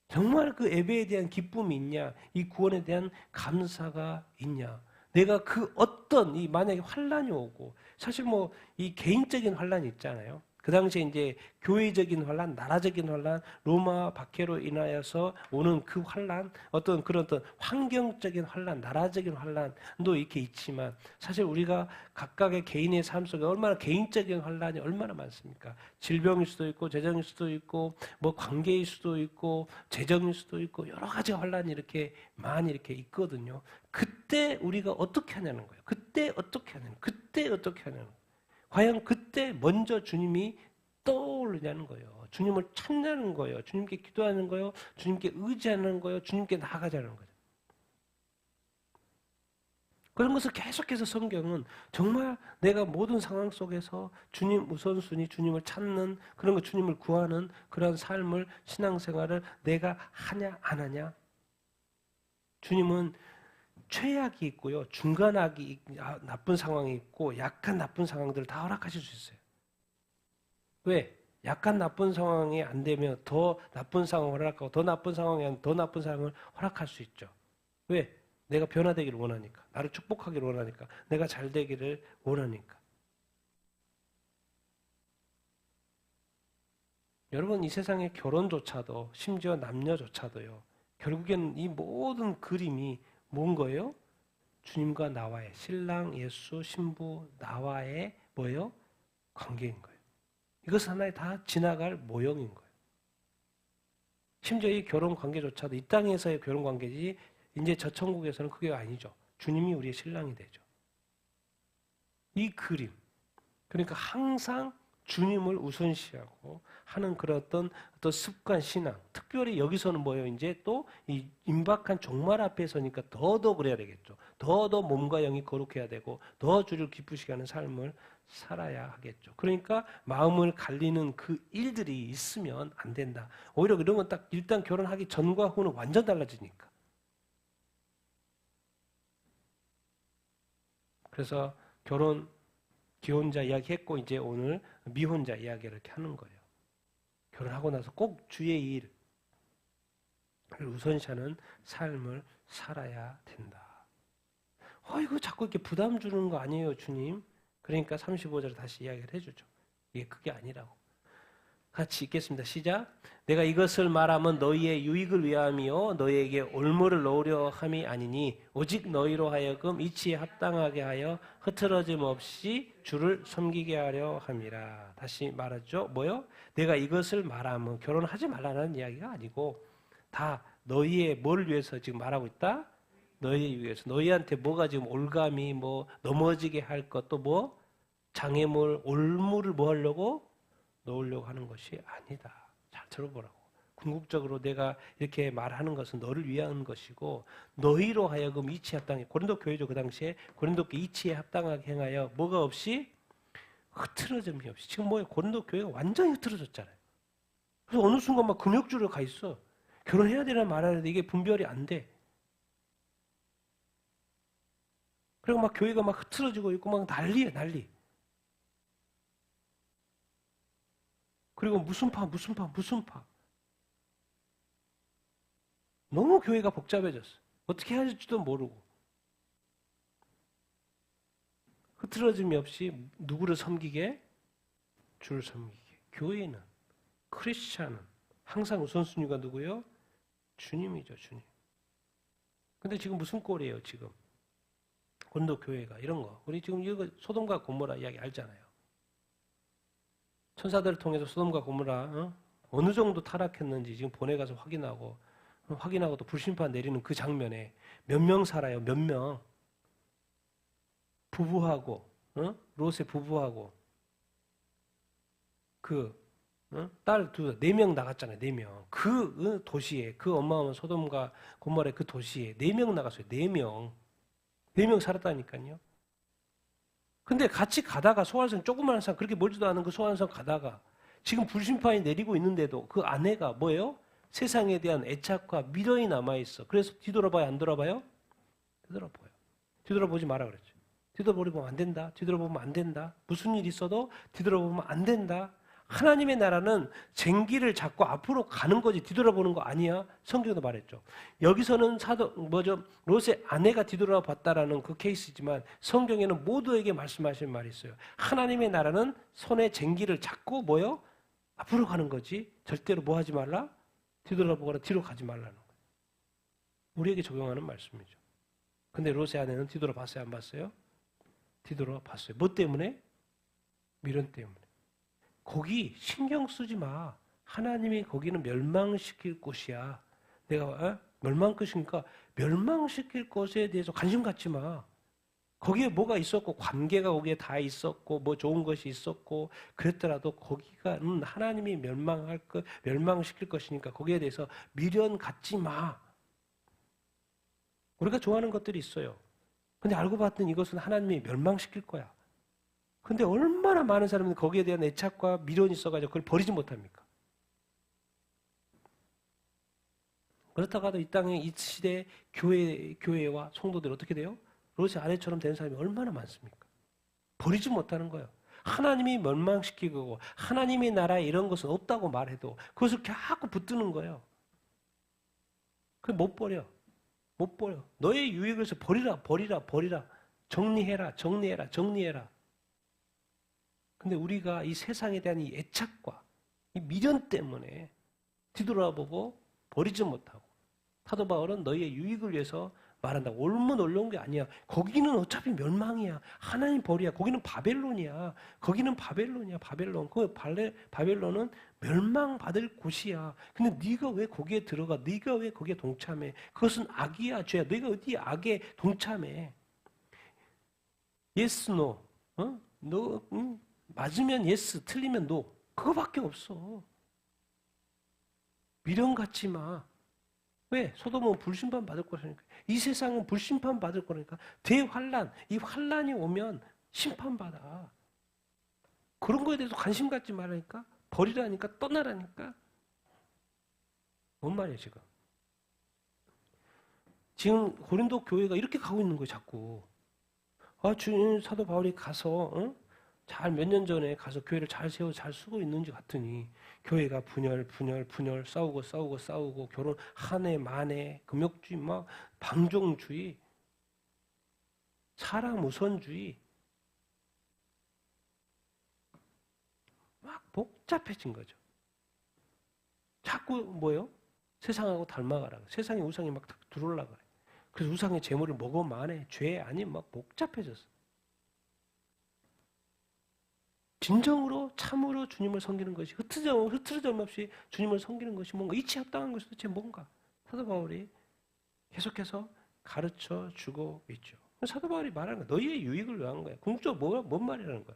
정말 그 예배에 대한 기쁨이 있냐? 이 구원에 대한 감사가 있냐? 내가 그 어떤 이 만약에 환란이 오고 사실 뭐 이 개인적인 환란이 있잖아요. 그 당시에 이제 교회적인 환란, 나라적인 환란, 로마 박해로 인하여서 오는 그 환란, 어떤 그런 어떤 환경적인 환란, 나라적인 환란도 이렇게 있지만 사실 우리가 각각의 개인의 삶 속에 얼마나 개인적인 환란이 얼마나 많습니까? 질병일 수도 있고, 재정일 수도 있고, 뭐 관계일 수도 있고, 재정일 수도 있고 여러 가지 환란이 이렇게 많이 이렇게 있거든요. 그때 우리가 어떻게 하냐는 거예요. 그때 어떻게 하냐는 거예요. 그때 어떻게 하냐는 거예요. 과연 그때 먼저 주님이 떠오르냐는 거예요. 주님을 찾냐는 거예요. 주님께 기도하는 거예요. 주님께 의지하는 거예요. 주님께 나아가자는 거죠. 그런 것을 계속해서 성경은 정말 내가 모든 상황 속에서 주님 우선순위, 주님을 찾는 그런 거, 주님을 구하는 그런 삶을, 신앙생활을 내가 하냐 안 하냐. 주님은 최악이 있고요. 중간악이 나쁜 상황이 있고 약간 나쁜 상황들을 다 허락하실 수 있어요. 왜? 약간 나쁜 상황이 안 되면 더 나쁜 상황을 허락하고 더 나쁜 상황이 아니면 더 나쁜 상황을 허락할 수 있죠. 왜? 내가 변화되기를 원하니까. 나를 축복하기를 원하니까. 내가 잘 되기를 원하니까. 여러분 이 세상의 결혼조차도 심지어 남녀조차도요. 결국엔 이 모든 그림이 뭔 거예요? 주님과 나와의 신랑, 예수, 신부, 나와의 뭐예요? 관계인 거예요. 이것은 하나의 다 지나갈 모형인 거예요. 심지어 이 결혼 관계조차도 이 땅에서의 결혼 관계지 이제 저 천국에서는 그게 아니죠. 주님이 우리의 신랑이 되죠. 이 그림. 그러니까 항상 주님을 우선시하고 하는 그런 어떤 습관 신앙. 특별히 여기서는 뭐예요? 이제 또 이 임박한 종말 앞에 서니까 더 그래야 되겠죠. 더 몸과 영이 거룩해야 되고 더 주를 기쁘시게 하는 삶을 살아야 하겠죠. 그러니까 마음을 갈리는 그 일들이 있으면 안 된다. 오히려 이런 건 딱 일단 결혼하기 전과 후는 완전 달라지니까. 그래서 결혼 기혼자 이야기 했고 이제 오늘 미혼자 이야기를 이렇게 하는 거예요. 결혼하고 나서 꼭 주의 일을 우선시하는 삶을 살아야 된다. 이거 자꾸 이렇게 부담 주는 거 아니에요, 주님? 그러니까 35절에 다시 이야기를 해주죠. 이게 그게 아니라고. 같이 읽겠습니다. 시작. 내가 이것을 말하면 너희의 유익을 위함이요 너희에게 올무를 놓으려 함이 아니니 오직 너희로 하여금 이치에 합당하게 하여 흐트러짐 없이 주를 섬기게 하려 함이라. 다시 말하죠. 뭐요? 내가 이것을 말하면 결혼하지 말라는 이야기가 아니고 다 너희의 뭘 위해서 지금 말하고 있다? 너희 위해서. 너희한테 뭐가 지금 올감이 뭐 넘어지게 할 것도 뭐 장애물, 올무를 뭐 하려고? 놓으려고 하는 것이 아니다. 잘 들어보라고. 궁극적으로 내가 이렇게 말하는 것은 너를 위한 것이고 너희로 하여금 이치에 합당해. 고린도 교회죠. 그 당시에 고린도 교회 이치에 합당하게 행하여 뭐가 없이? 흐트러짐이 없이. 지금 뭐예요? 고린도 교회가 완전히 흐트러졌잖아요. 그래서 어느 순간 막 금욕주로 가 있어. 결혼해야 되나 말아야 되나 이게 분별이 안 돼. 그리고 막 교회가 막 흐트러지고 있고 막 난리야 난리. 그리고 무슨 파. 너무 교회가 복잡해졌어. 어떻게 해야 할지도 모르고. 흐트러짐이 없이 누구를 섬기게? 주를 섬기게. 교회는, 크리스찬은 항상 우선순위가 누구요? 주님이죠, 주님. 근데 지금 무슨 꼴이에요, 지금? 고린도 교회가 이런 거. 우리 지금 이거 소돔과 고모라 이야기 알잖아요. 천사들을 통해서 소돔과 고모라 어느 정도 타락했는지 지금 보내가서 확인하고 또 불심판 내리는 그 장면에 몇 명 살아요. 몇 명. 부부하고 롯의 부부하고 딸 네 명 나갔잖아요. 4명. 그 도시에 그 어마어마한 소돔과 고모라의 그 도시에 4명 나갔어요. 4명. 4명 살았다니까요. 근데 같이 가다가 소환성 조그마한 산 그렇게 멀지도 않은 그 소환성 가다가 지금 불심판이 내리고 있는데도 그 아내가 뭐예요? 세상에 대한 애착과 미련이 남아있어. 그래서 뒤돌아봐요? 안 돌아봐요? 뒤돌아봐요. 뒤돌아보지 마라 그랬죠. 뒤돌아보면 안 된다. 뒤돌아보면 안 된다. 무슨 일 있어도 뒤돌아보면 안 된다. 하나님의 나라는 쟁기를 잡고 앞으로 가는 거지 뒤돌아보는 거 아니야. 성경도 말했죠. 여기서는 롯의 아내가 뒤돌아봤다라는 그 케이스지만 성경에는 모두에게 말씀하시는 말이 있어요. 하나님의 나라는 손에 쟁기를 잡고 뭐요? 앞으로 가는 거지. 절대로 뭐 하지 말라? 뒤돌아보거나 뒤로 가지 말라는 거예요. 우리에게 적용하는 말씀이죠. 근데 롯의 아내는 뒤돌아봤어요? 안 봤어요? 뒤돌아봤어요. 뭐 때문에? 미련 때문에. 거기 신경 쓰지 마. 하나님이 거기는 멸망시킬 곳이야. 내가 멸망시키니까 멸망시킬 것에 대해서 관심 갖지 마. 거기에 뭐가 있었고 관계가 거기에 다 있었고 뭐 좋은 것이 있었고 그랬더라도 거기가 하나님이 멸망시킬 것이니까 거기에 대해서 미련 갖지 마. 우리가 좋아하는 것들이 있어요. 근데 알고 봤더니 이것은 하나님이 멸망시킬 거야. 근데 얼마나 많은 사람들이 거기에 대한 애착과 미련이 있어가지고 그걸 버리지 못합니까? 그렇다가도 이 땅에 이 시대의 교회와 성도들이 어떻게 돼요? 롯의 아내처럼 된 사람이 얼마나 많습니까? 버리지 못하는 거예요. 하나님이 멸망시키고 하나님의 나라에 이런 것은 없다고 말해도 그것을 자꾸 붙드는 거예요. 그걸 못 버려. 못 버려. 너의 유익을 위해서 버리라. 정리해라. 근데 우리가 이 세상에 대한 이 애착과 이 미련 때문에 뒤돌아보고 버리지 못하고 사도 바울은 너희의 유익을 위해서 말한다고. 옳으면 옳은 게 아니야. 거기는 어차피 멸망이야. 하나님 벌이야. 거기는 바벨론이야. 바벨론. 그 바벨론은 멸망받을 곳이야. 근데 네가 왜 거기에 들어가? 네가 왜 거기에 동참해? 그것은 악이야, 죄야. 네가 어디 악에 동참해? yes, no. 너 맞으면 yes, 틀리면 no. 그거밖에 없어. 미련 갖지 마. 왜? 소돔은 불심판 받을 거라니까. 이 세상은 불심판 받을 거라니까. 대환란, 이 환란이 오면 심판받아. 그런 거에 대해서 관심 갖지 말라니까. 버리라니까. 떠나라니까. 뭔 말이야 지금. 지금 고린도 교회가 이렇게 가고 있는 거예요 자꾸. 주님 사도 바울이 가서 잘 몇 년 전에 가서 교회를 잘 세워 잘 쓰고 있는지 같더니 교회가 분열 싸우고 결혼 한 해 만에 금욕주의 막 방종주의 사랑 우선주의 막 복잡해진 거죠. 자꾸 뭐요? 세상하고 닮아가라. 세상의 우상이 막 들어올라 그래. 그래서 우상의 재물을 먹어만 해. 죄 아니면 막 복잡해졌어. 진정으로 참으로 주님을 섬기는 것이 흐트러짐 없이 주님을 섬기는 것이 뭔가 이치합당한 것이 도대체 뭔가 사도 바울이 계속해서 가르쳐 주고 있죠. 사도 바울이 말하는 거야. 너희의 유익을 위한 거야. 궁극적으로 뭔 말이라는 거야.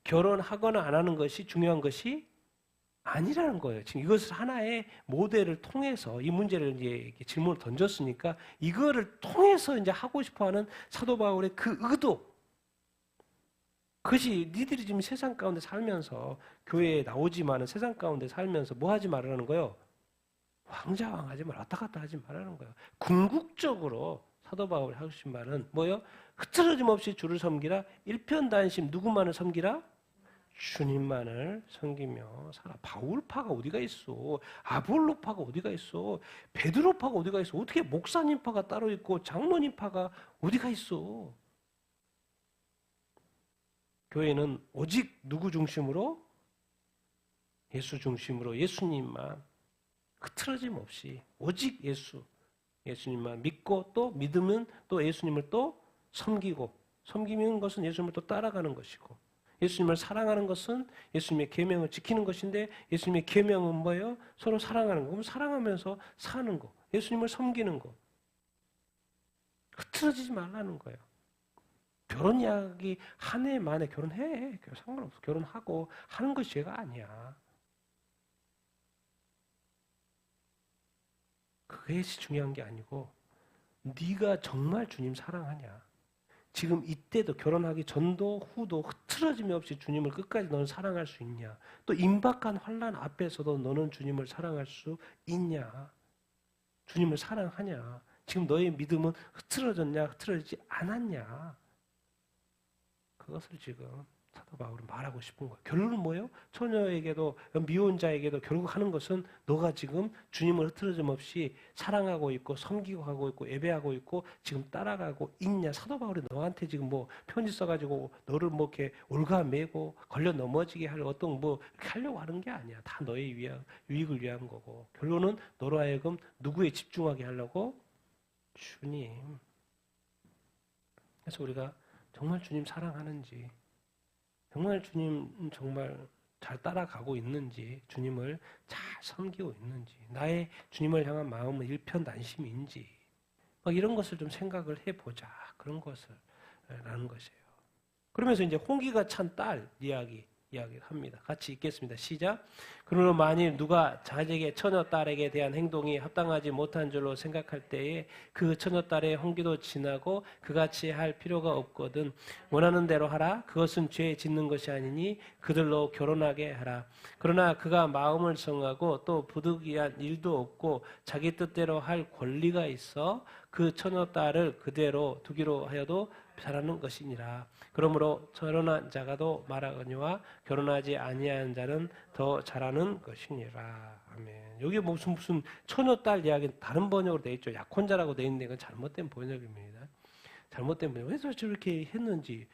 결혼하거나 안 하는 것이 중요한 것이 아니라는 거예요. 지금 이것을 하나의 모델을 통해서 이 문제를 이제 질문을 던졌으니까 이거를 통해서 이제 하고 싶어하는 사도 바울의 그 의도. 그것이 니들이 지금 세상 가운데 살면서 교회에 나오지만은 세상 가운데 살면서 뭐 하지 말라는 거예요? 왕자왕하지 말, 왔다 갔다 하지 말라는 거예요. 궁극적으로 사도 바울이 하신 말은 뭐예요? 흐트러짐 없이 주를 섬기라. 일편단심 누구만을 섬기라? 주님만을 섬기며 살아. 바울파가 어디가 있어? 아볼로파가 어디가 있어? 베드로파가 어디가 있어? 어떻게 목사님파가 따로 있고 장로님파가 어디가 있어? 교회는 오직 누구 중심으로? 예수 중심으로 예수님만 흐트러짐 없이 오직 예수님만 믿고 또 믿으면 또 예수님을 또 섬기고 섬기는 것은 예수님을 또 따라가는 것이고 예수님을 사랑하는 것은 예수님의 계명을 지키는 것인데 예수님의 계명은 뭐예요? 서로 사랑하는 거. 그럼 사랑하면서 사는 거. 예수님을 섬기는 거. 흐트러지지 말라는 거예요. 결혼 이야기 한 해 만에 결혼해. 상관없어. 결혼하고 하는 것이 죄가 아니야. 그게 중요한 게 아니고 네가 정말 주님 사랑하냐. 지금 이때도 결혼하기 전도 후도 흐트러짐이 없이 주님을 끝까지 너는 사랑할 수 있냐. 또 임박한 환난 앞에서도 너는 주님을 사랑할 수 있냐. 주님을 사랑하냐. 지금 너의 믿음은 흐트러졌냐 흐트러지지 않았냐. 그것을 지금 사도 바울은 말하고 싶은 거예요. 결론은 뭐예요? 처녀에게도 미혼자에게도 결국 하는 것은 너가 지금 주님을 흐트러짐 없이 사랑하고 있고 섬기고 하고 있고 예배하고 있고 지금 따라가고 있냐. 사도 바울이 너한테 지금 뭐 편지 써가지고 너를 뭐 이렇게 올가매고 걸려 넘어지게 할 어떤 뭐 이렇게 하려고 하는 게 아니야. 다 너의 유익을 위한 거고. 결론은 너로 하여금 누구에 집중하게 하려고? 주님. 그래서 우리가 정말 주님 사랑하는지, 정말 주님 정말 잘 따라가고 있는지, 주님을 잘 섬기고 있는지, 나의 주님을 향한 마음은 일편단심인지, 막 이런 것을 좀 생각을 해보자. 그런 것을 라는 것이에요. 그러면서 이제 홍기가 찬 딸 이야기를 합니다. 같이 읽겠습니다. 시작. 그러므로 만일 누가 자기에게 처녀딸에게 대한 행동이 합당하지 못한 줄로 생각할 때에 그 처녀딸의 홍기도 지나고 그같이 할 필요가 없거든. 원하는 대로 하라. 그것은 죄 짓는 것이 아니니 그들로 결혼하게 하라. 그러나 그가 마음을 성하고 또 부득이한 일도 없고 자기 뜻대로 할 권리가 있어 그 처녀딸을 그대로 두기로 하여도 잘하는 것이니라. 그러므로 결혼한 자가 더 말하거니와 결혼하지 아니한 자는 더 잘하는 것이니라. 아멘. 여기 무슨 처녀딸 이야기 다른 번역으로 돼 있죠. 약혼자라고 돼 있는데 이건 잘못된 번역입니다. 잘못된 번역. 왜 저렇게 했는지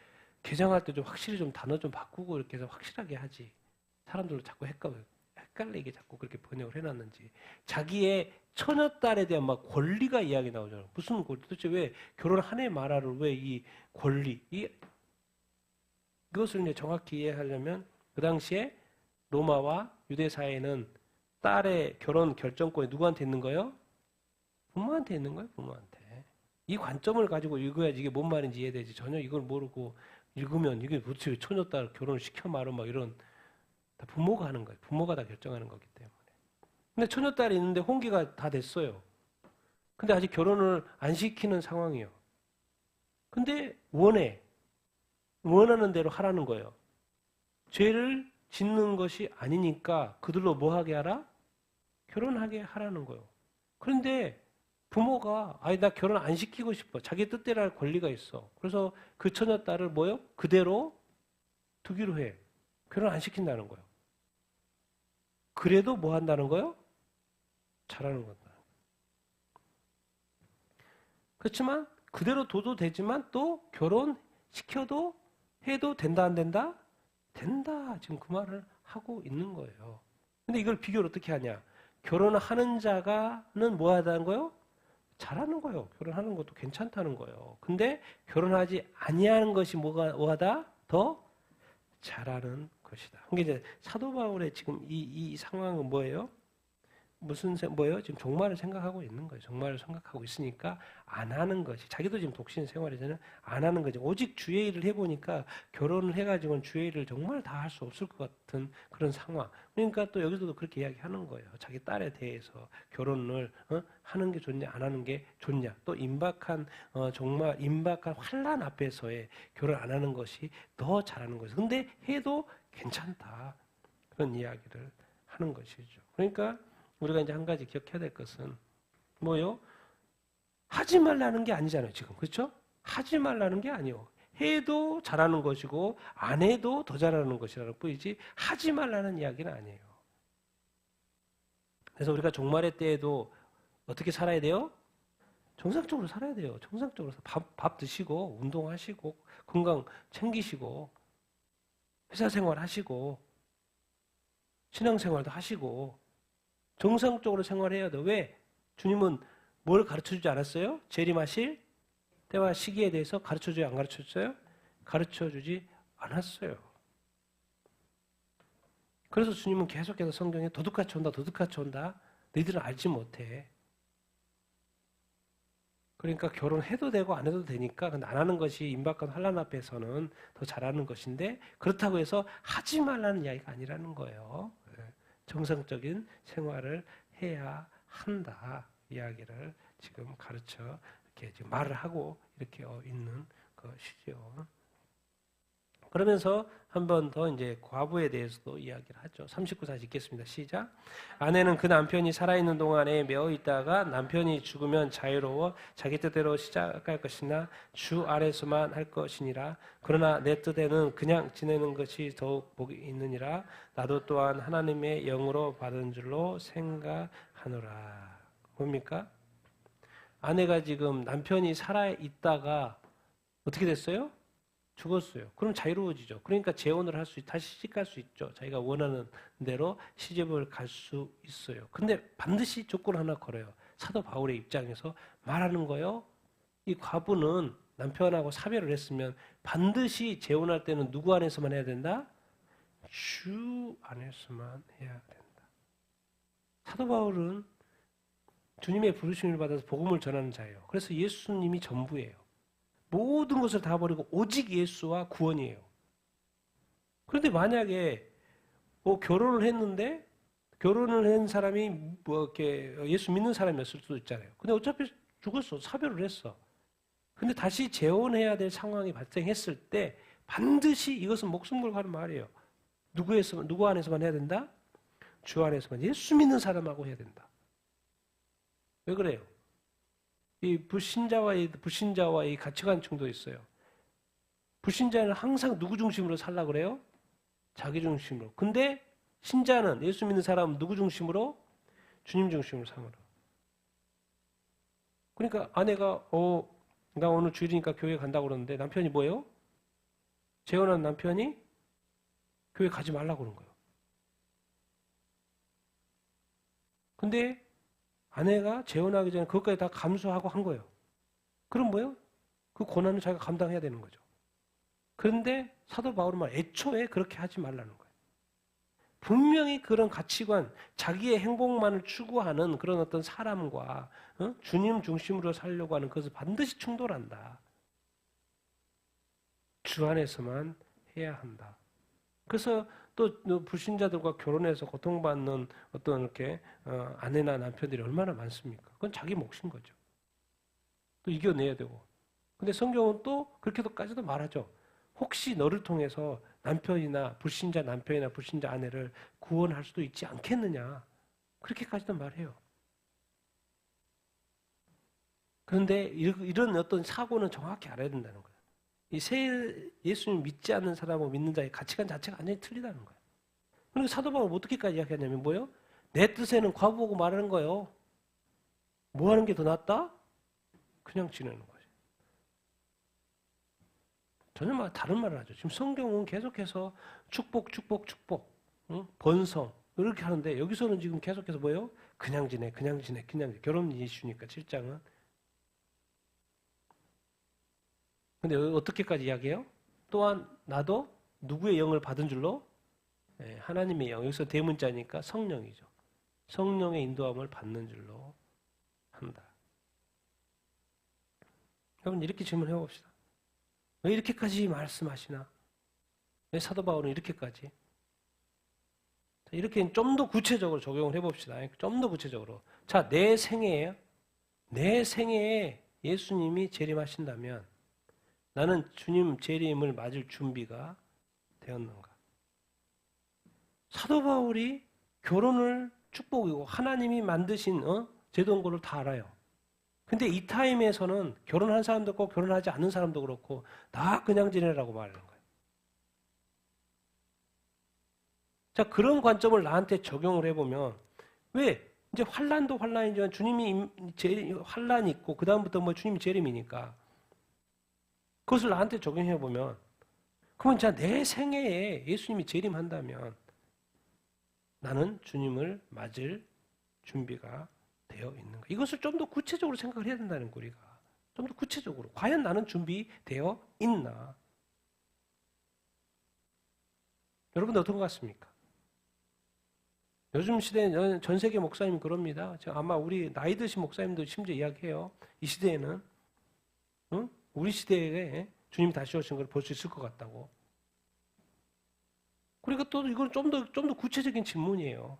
개정할 때 좀 확실히 좀 단어 좀 바꾸고 이렇게 해서 확실하게 하지. 사람들도 자꾸 헷갈리게 자꾸 그렇게 번역을 해놨는지. 자기의 처녀딸에 대한 막 권리가 이야기 나오잖아요. 무슨 권리? 도대체 왜 결혼 한 해 말아를 왜 이 권리, 이것을 이제 정확히 이해하려면 그 당시에 로마와 유대 사회는 딸의 결혼 결정권이 누구한테 있는 거예요? 부모한테 있는 거예요, 부모한테. 이 관점을 가지고 읽어야지 이게 뭔 말인지 이해되지. 전혀 이걸 모르고 읽으면 이게 도대체 처녀딸 결혼을 시켜 말어 막 이런 다 부모가 하는 거예요. 부모가 다 결정하는 거기 때문에. 근데 처녀딸이 있는데 혼기가 다 됐어요. 근데 아직 결혼을 안 시키는 상황이에요. 근데 원하는 대로 하라는 거예요. 죄를 짓는 것이 아니니까 그들로 뭐 하게 하라? 결혼하게 하라는 거예요. 그런데 부모가 아니 나 결혼 안 시키고 싶어. 자기 뜻대로 할 권리가 있어. 그래서 그 처녀딸을 뭐요? 그대로 두기로 해. 결혼 안 시킨다는 거예요. 그래도 뭐 한다는 거예요? 잘하는 거다. 그렇지만 그대로 둬도 되지만 또 결혼시켜도 해도 된다 안 된다? 된다. 지금 그 말을 하고 있는 거예요. 근데 이걸 비교를 어떻게 하냐? 결혼하는 자가는 뭐 하다는 거예요? 잘하는 거예요. 결혼하는 것도 괜찮다는 거예요. 근데 결혼하지 아니하는 것이 뭐하다? 더 잘하는 것이다. 그러니까 이제 사도 바울의 지금 이 상황은 뭐예요? 뭐예요? 지금 종말을 생각하고 있는 거예요. 종말을 생각하고 있으니까 안 하는 것이. 자기도 지금 독신 생활이잖아요. 안 하는 거죠. 오직 주의 일을 해보니까 결혼을 해가지고는 주의 일을 정말 다 할 수 없을 것 같은 그런 상황. 그러니까 또 여기서도 그렇게 이야기하는 거예요. 자기 딸에 대해서 결혼을 하는 게 좋냐 안 하는 게 좋냐. 또 정말 임박한 환난 앞에서의 결혼 안 하는 것이 더 잘하는 것이죠. 근데 해도 괜찮다. 그런 이야기를 하는 것이죠. 그러니까 우리가 이제 한 가지 기억해야 될 것은 뭐요? 하지 말라는 게 아니잖아요, 지금. 그렇죠? 하지 말라는 게 아니요. 해도 잘하는 것이고 안 해도 더 잘하는 것이라는 뿐이지 하지 말라는 이야기는 아니에요. 그래서 우리가 종말의 때에도 어떻게 살아야 돼요? 정상적으로 살아야 돼요. 정상적으로 밥 드시고 운동하시고 건강 챙기시고 회사 생활 하시고 신앙생활도 하시고 정상적으로 생활해야 돼. 왜? 주님은 뭘 가르쳐주지 않았어요? 재림하실 때와 시기에 대해서 가르쳐줘요? 안 가르쳐줬어요? 가르쳐주지 않았어요. 그래서 주님은 계속해서 성경에 도둑같이 온다. 너희들은 알지 못해. 그러니까 결혼해도 되고 안 해도 되니까 근데 안 하는 것이 임박한 환란 앞에서는 더 잘하는 것인데 그렇다고 해서 하지 말라는 이야기가 아니라는 거예요. 정상적인 생활을 해야 한다 이야기를 지금 가르쳐 이렇게 지금 말을 하고 이렇게 있는 것이죠. 그러면서 한 번 더 이제 과부에 대해서도 이야기를 하죠. 39, 40 읽겠습니다. 시작. 아내는 그 남편이 살아있는 동안에 매어 있다가 남편이 죽으면 자유로워 자기 뜻대로 시작할 것이나 주 아래서만 할 것이니라. 그러나 내 뜻에는 그냥 지내는 것이 더욱 복이 있느니라. 나도 또한 하나님의 영으로 받은 줄로 생각하노라. 뭡니까? 아내가 지금 남편이 살아있다가 어떻게 됐어요? 죽었어요. 그럼 자유로워지죠. 그러니까 재혼을 할 수, 다시 시집갈 수 있죠. 자기가 원하는 대로 시집을 갈 수 있어요. 근데 반드시 조건 하나 걸어요. 사도 바울의 입장에서 말하는 거요. 이 과부는 남편하고 사별을 했으면 반드시 재혼할 때는 누구 안에서만 해야 된다? 주 안에서만 해야 된다. 사도 바울은 주님의 부르심을 받아서 복음을 전하는 자예요. 그래서 예수님이 전부예요. 모든 것을 다 버리고 오직 예수와 구원이에요. 그런데 만약에 결혼을 했는데 결혼을 한 사람이 이렇게 예수 믿는 사람이었을 수도 있잖아요. 근데 어차피 죽었어. 사별을 했어. 근데 다시 재혼해야 될 상황이 발생했을 때 반드시 이것은 목숨 걸고 하는 말이에요. 누구 안에서만 해야 된다? 주 안에서만. 예수 믿는 사람하고 해야 된다. 왜 그래요? 이 불신자와의 가치관 충돌이 있어요. 불신자는 항상 누구 중심으로 살라 그래요? 자기 중심으로. 근데 신자는 예수 믿는 사람은 누구 중심으로? 주님 중심으로 삼으라. 그러니까 아내가 나 오늘 주일이니까 교회 간다고 그러는데 남편이 뭐예요? 재혼한 남편이 교회 가지 말라고 그런 거예요. 근데 아내가 재혼하기 전에 그것까지 다 감수하고 한 거예요. 그럼 뭐예요? 그 고난을 자기가 감당해야 되는 거죠. 그런데 사도 바울은 애초에 그렇게 하지 말라는 거예요. 분명히 그런 가치관, 자기의 행복만을 추구하는 그런 어떤 사람과 주님 중심으로 살려고 하는 그것을 반드시 충돌한다. 주 안에서만 해야 한다. 그래서 또 불신자들과 결혼해서 고통받는 어떤 이렇게 아내나 남편들이 얼마나 많습니까? 그건 자기 몫인 거죠. 또 이겨내야 되고. 근데 성경은 또 그렇게까지도 말하죠. 혹시 너를 통해서 남편이나 불신자 남편이나 불신자 아내를 구원할 수도 있지 않겠느냐. 그렇게까지도 말해요. 그런데 이런 어떤 사고는 정확히 알아야 된다는 거예요. 예수님 믿지 않는 사람하고 믿는 자의 가치관 자체가 완전히 틀리다는 거예요. 그리고 사도 바울은 어떻게까지 이야기하냐면 뭐예요? 내 뜻에는 과부하고 말하는 거예요. 뭐 하는 게 더 낫다? 그냥 지내는 거죠. 전혀 다른 말을 하죠. 지금 성경은 계속해서 축복, 번성 이렇게 하는데 여기서는 지금 계속해서 뭐예요? 그냥 지내. 결혼 이슈니까 7장은. 근데 어떻게까지 이야기해요? 또한 나도 누구의 영을 받은 줄로? 하나님의 영. 여기서 대문자니까 성령이죠. 성령의 인도함을 받는 줄로 한다. 여러분 이렇게 질문해 봅시다. 왜 이렇게까지 말씀하시나? 왜 사도 바울은 이렇게까지? 이렇게 좀 더 구체적으로 적용을 해봅시다. 좀 더 구체적으로. 자, 내 생애에 예수님이 재림하신다면 나는 주님 재림을 맞을 준비가 되었는가? 사도 바울이 결혼을 축복이고 하나님이 만드신 제도인 다 알아요. 근데 이 타임에서는 결혼한 사람도 있고 결혼하지 않는 사람도 그렇고 다 그냥 지내라고 말하는 거예요. 자, 그런 관점을 나한테 적용을 해보면 왜? 이제 환란도 환란이지만 주님이 환란이 있고 그 다음부터 주님이 재림이니까 그것을 나한테 적용해보면 그러면 자, 내 생애에 예수님이 재림한다면 나는 주님을 맞을 준비가 되어 있는가? 이것을 좀 더 구체적으로 생각을 해야 된다는 거 우리가. 좀 더 구체적으로. 과연 나는 준비되어 있나? 여러분 어떤 것 같습니까? 요즘 시대에 전 세계 목사님 그럽니다. 아마 우리 나이 드신 목사님도 심지어 이야기해요. 이 시대에는 응? 우리 시대에 주님이 다시 오신 걸 볼 수 있을 것 같다고. 그러니까 또 이건 좀 더 구체적인 질문이에요.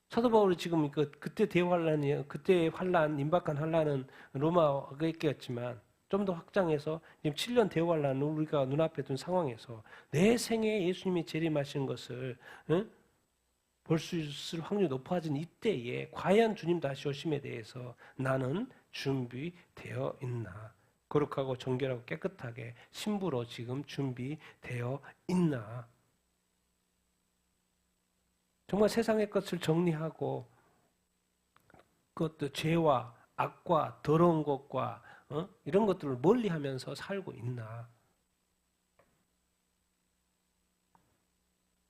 사도 바울이 지금 그때 대환란이에요. 그때 환란, 임박한 환란은 로마가 있겠지만 좀 더 확장해서 지금 7년 대환란을 우리가 눈앞에 둔 상황에서 내 생에 예수님이 재림하신 것을 볼 수 있을 확률이 높아진 이때에 과연 주님 다시 오심에 대해서 나는 준비되어 있나? 거룩하고 정결하고 깨끗하게 신부로 지금 준비되어 있나? 정말 세상의 것을 정리하고 그것도 죄와 악과 더러운 것과 이런 것들을 멀리하면서 살고 있나?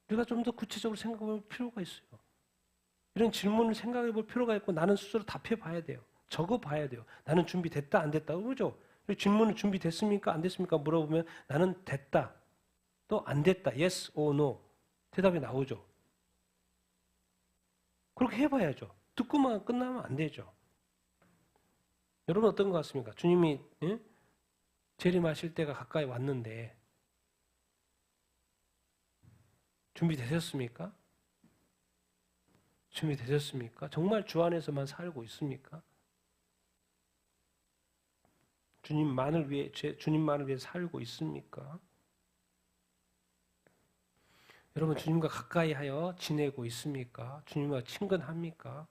우리가 좀 더 구체적으로 생각해 볼 필요가 있어요. 이런 질문을 생각해 볼 필요가 있고 나는 스스로 답해 봐야 돼요. 적어 봐야 돼요. 나는 준비됐다 안 됐다 그러죠. 질문을 준비됐습니까 안 됐습니까 물어보면 나는 됐다 또 안 됐다 yes or no 대답이 나오죠. 그렇게 해봐야죠. 듣고만 끝나면 안 되죠. 여러분 어떤 것 같습니까? 주님이 재림하실 때가 가까이 왔는데 준비되셨습니까? 준비되셨습니까? 정말 주 안에서만 살고 있습니까? 주님만을 위해 살고 있습니까? 여러분 주님과 가까이 하여 지내고 있습니까? 주님과 친근합니까?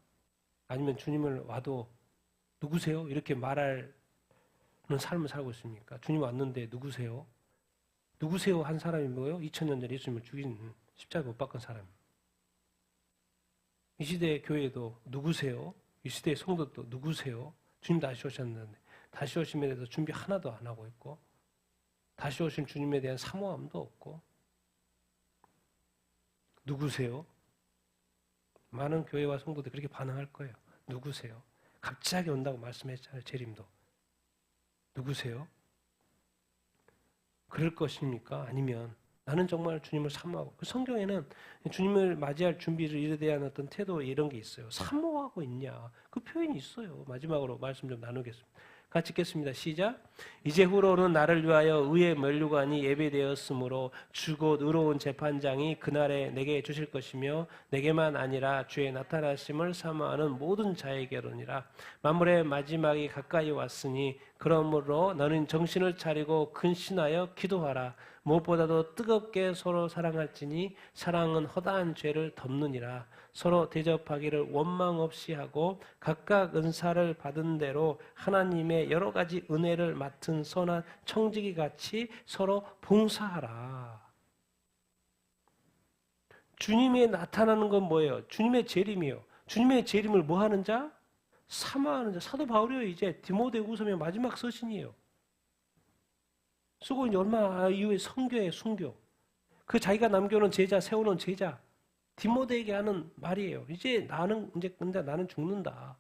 아니면 주님을 와도 누구세요? 이렇게 말하는 삶을 살고 있습니까? 주님 왔는데 누구세요? 누구세요? 한 사람이 뭐예요? 2000년 전에 예수님을 죽인 십자가 못 박은 사람. 이 시대의 교회도 누구세요? 이 시대의 성도도 누구세요? 주님 다시 오셨는데 다시 오심에 대해서 준비 하나도 안 하고 있고 다시 오신 주님에 대한 사모함도 없고 누구세요? 많은 교회와 성도들이 그렇게 반응할 거예요. 누구세요? 갑자기 온다고 말씀했잖아요. 재림도. 누구세요? 그럴 것입니까? 아니면 나는 정말 주님을 사모하고 그 성경에는 주님을 맞이할 준비를 이에 대한 어떤 태도 이런 게 있어요. 사모하고 있냐? 그 표현이 있어요. 마지막으로 말씀 좀 나누겠습니다. 같이 읽겠습니다. 시작. 이제후로는 나를 위하여 의의 면류관이 예배되었으므로 주곧 의로운 재판장이 그날에 내게 주실 것이며 내게만 아니라 주의 나타나심을 사모하는 모든 자에게로니라. 만물의 마지막이 가까이 왔으니 그러므로 너는 정신을 차리고 근신하여 기도하라. 무엇보다도 뜨겁게 서로 사랑할지니 사랑은 허다한 죄를 덮느니라. 서로 대접하기를 원망 없이 하고 각각 은사를 받은 대로 하나님의 여러 가지 은혜를 맡은 선한 청지기 같이 서로 봉사하라. 주님이 나타나는 건 뭐예요? 주님의 재림이요. 주님의 재림을 뭐 하는 자? 사모하는 자. 사도 바울이요. 이제 디모데후서의 마지막 서신이에요. 쓰고 이제 얼마 이후에 선교에 순교. 그 자기가 남겨놓은 제자, 세워놓은 제자 디모데에게 하는 말이에요. 이제 나는 죽는다.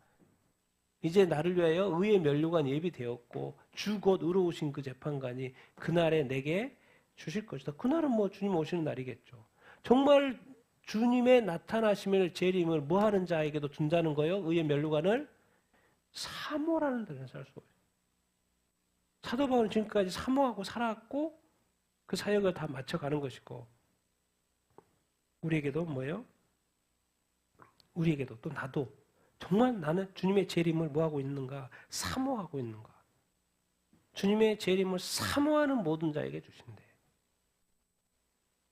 이제 나를 위하여 의의 면류관 예비되었고 주 곧 의로우신 그 재판관이 그날에 내게 주실 것이다. 그날은 뭐 주님 오시는 날이겠죠. 정말 주님의 나타나심을 재림을 뭐 하는 자에게도 준다는 거예요. 의의 면류관을 사모라는 데는 살 수가 있어요. 사도 바울은 지금까지 사모하고 살았고 그 사역을 다 마쳐가는 것이고 우리에게도 뭐예요? 우리에게도 또 나도 정말 나는 주님의 재림을 뭐하고 있는가? 사모하고 있는가? 주님의 재림을 사모하는 모든 자에게 주신대.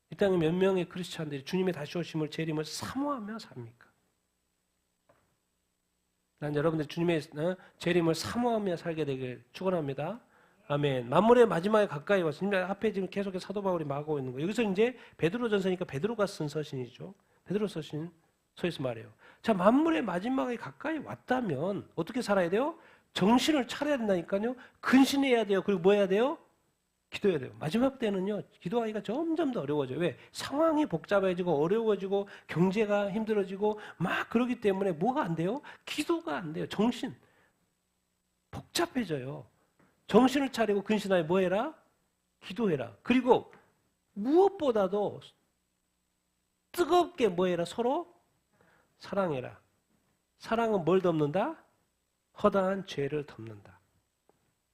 이 땅에 몇 명의 크리스찬들이 주님의 다시 오심을 재림을 사모하며 삽니까? 난 여러분들 주님의 재림을 사모하며 살게 되길 축원합니다. 아멘. 만물의 마지막에 가까이 왔습니다. 앞에 지금 계속해서 사도 바울이 말하고 있는 거예요. 여기서 이제 베드로전서니까 베드로가 쓴 서신이죠. 베드로 서신 서에서 말해요. 자, 만물의 마지막에 가까이 왔다면 어떻게 살아야 돼요? 정신을 차려야 된다니까요. 근신해야 돼요. 그리고 뭐 해야 돼요? 기도해야 돼요. 마지막 때는요. 기도하기가 점점 더 어려워져요. 왜? 상황이 복잡해지고 어려워지고 경제가 힘들어지고 막 그러기 때문에 뭐가 안 돼요? 기도가 안 돼요. 정신. 복잡해져요. 정신을 차리고 근신하여 뭐 해라? 기도해라. 그리고 무엇보다도 뜨겁게 뭐 해라? 서로 사랑해라. 사랑은 뭘 덮는다? 허다한 죄를 덮는다.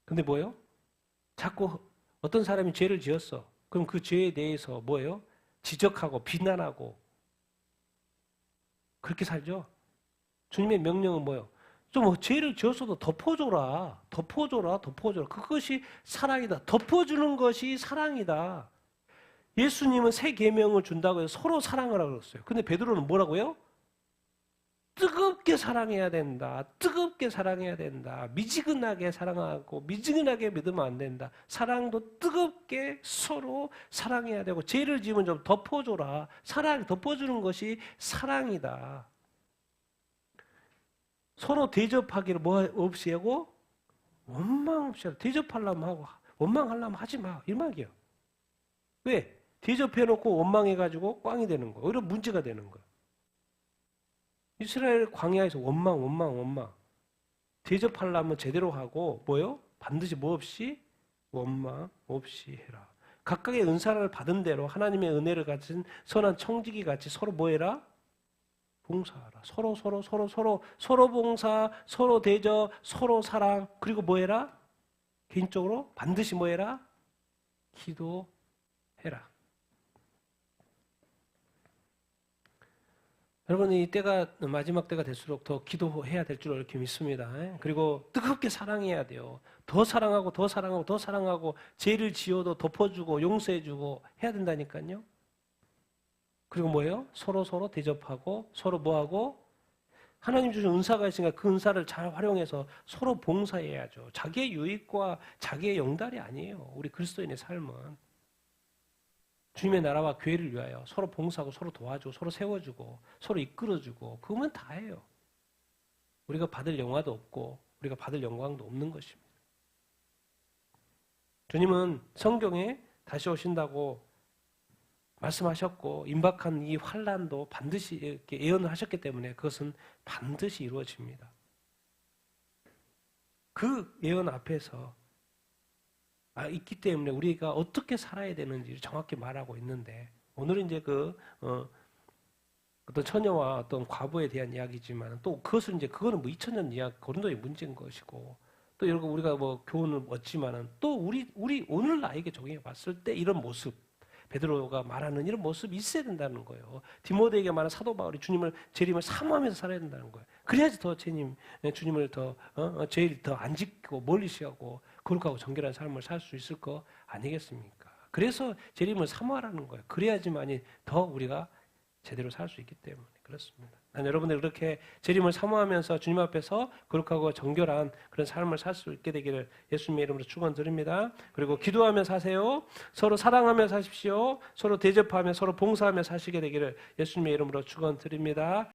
근데 뭐예요? 자꾸 어떤 사람이 죄를 지었어. 그럼 그 죄에 대해서 뭐예요? 지적하고 비난하고 그렇게 살죠. 주님의 명령은 뭐예요? 좀 죄를 지었어도 덮어줘라. 덮어줘라. 덮어줘라. 그것이 사랑이다. 덮어주는 것이 사랑이다. 예수님은 새 계명을 준다고 해서 서로 사랑하라고 그랬어요. 근데 베드로는 뭐라고요? 뜨겁게 사랑해야 된다. 뜨겁게 사랑해야 된다. 미지근하게 사랑하고 미지근하게 믿으면 안 된다. 사랑도 뜨겁게 서로 사랑해야 되고 죄를 지으면 좀 덮어줘라. 사랑 덮어주는 것이 사랑이다. 서로 대접하기를 뭐 없이 하고 원망 없이 하라. 대접하려면 하고 원망하려면 하지 마. 이 말이에요. 왜? 대접해놓고 원망해가지고 꽝이 되는 거예요. 오히려 문제가 되는 거예요. 이스라엘 광야에서 원망. 대접하려면 제대로 하고 뭐요? 반드시 뭐 없이? 원망 없이 해라. 각각의 은사를 받은 대로 하나님의 은혜를 가진 선한 청지기 같이 서로 뭐 해라? 봉사하라. 서로 봉사, 서로 대접, 서로 사랑. 그리고 뭐 해라? 개인적으로 반드시 뭐 해라? 기도해라. 여러분, 이 때가 마지막 때가 될수록 더 기도해야 될 줄 이렇게 믿습니다. 그리고 뜨겁게 사랑해야 돼요. 더 사랑하고 더 사랑하고 더 사랑하고 죄를 지어도 덮어주고 용서해주고 해야 된다니까요. 그리고 뭐예요? 서로 대접하고 서로 뭐하고 하나님 주신 은사가 있으니까 그 은사를 잘 활용해서 서로 봉사해야죠. 자기의 유익과 자기의 영달이 아니에요. 우리 그리스도인의 삶은. 주님의 나라와 교회를 위하여 서로 봉사하고 서로 도와주고 서로 세워주고 서로 이끌어주고 그거면 다예요. 우리가 받을 영화도 없고 우리가 받을 영광도 없는 것입니다. 주님은 성경에 다시 오신다고 말씀하셨고 임박한 이 환난도 반드시 이렇게 예언을 하셨기 때문에 그것은 반드시 이루어집니다. 그 예언 앞에서 있기 때문에 우리가 어떻게 살아야 되는지를 정확히 말하고 있는데 오늘은 이제 어떤 처녀와 어떤 과부에 대한 이야기지만 또 그것은 이제 그거는 뭐 2000년 이야기 고린도의 문제인 것이고 또 여러분 우리가 뭐 교훈을 얻지만은 또 우리 오늘 나에게 적용해 봤을 때 이런 모습 베드로가 말하는 이런 모습이 있어야 된다는 거예요. 디모데에게 말하는 사도 바울이 재림을 사모하면서 살아야 된다는 거예요. 그래야지 더 주님을 더 죄를 더 안 지키고 멀리시하고 거룩하고 정결한 삶을 살 수 있을 거 아니겠습니까? 그래서 재림을 사모하라는 거예요. 그래야지만이 더 우리가 제대로 살 수 있기 때문에 그렇습니다. 난 여러분들 그렇게 재림을 사모하면서 주님 앞에서 거룩하고 정결한 그런 삶을 살 수 있게 되기를 예수님의 이름으로 축원드립니다. 그리고 기도하며 사세요. 서로 사랑하며 사십시오. 서로 대접하며 서로 봉사하며 사시게 되기를 예수님의 이름으로 축원드립니다.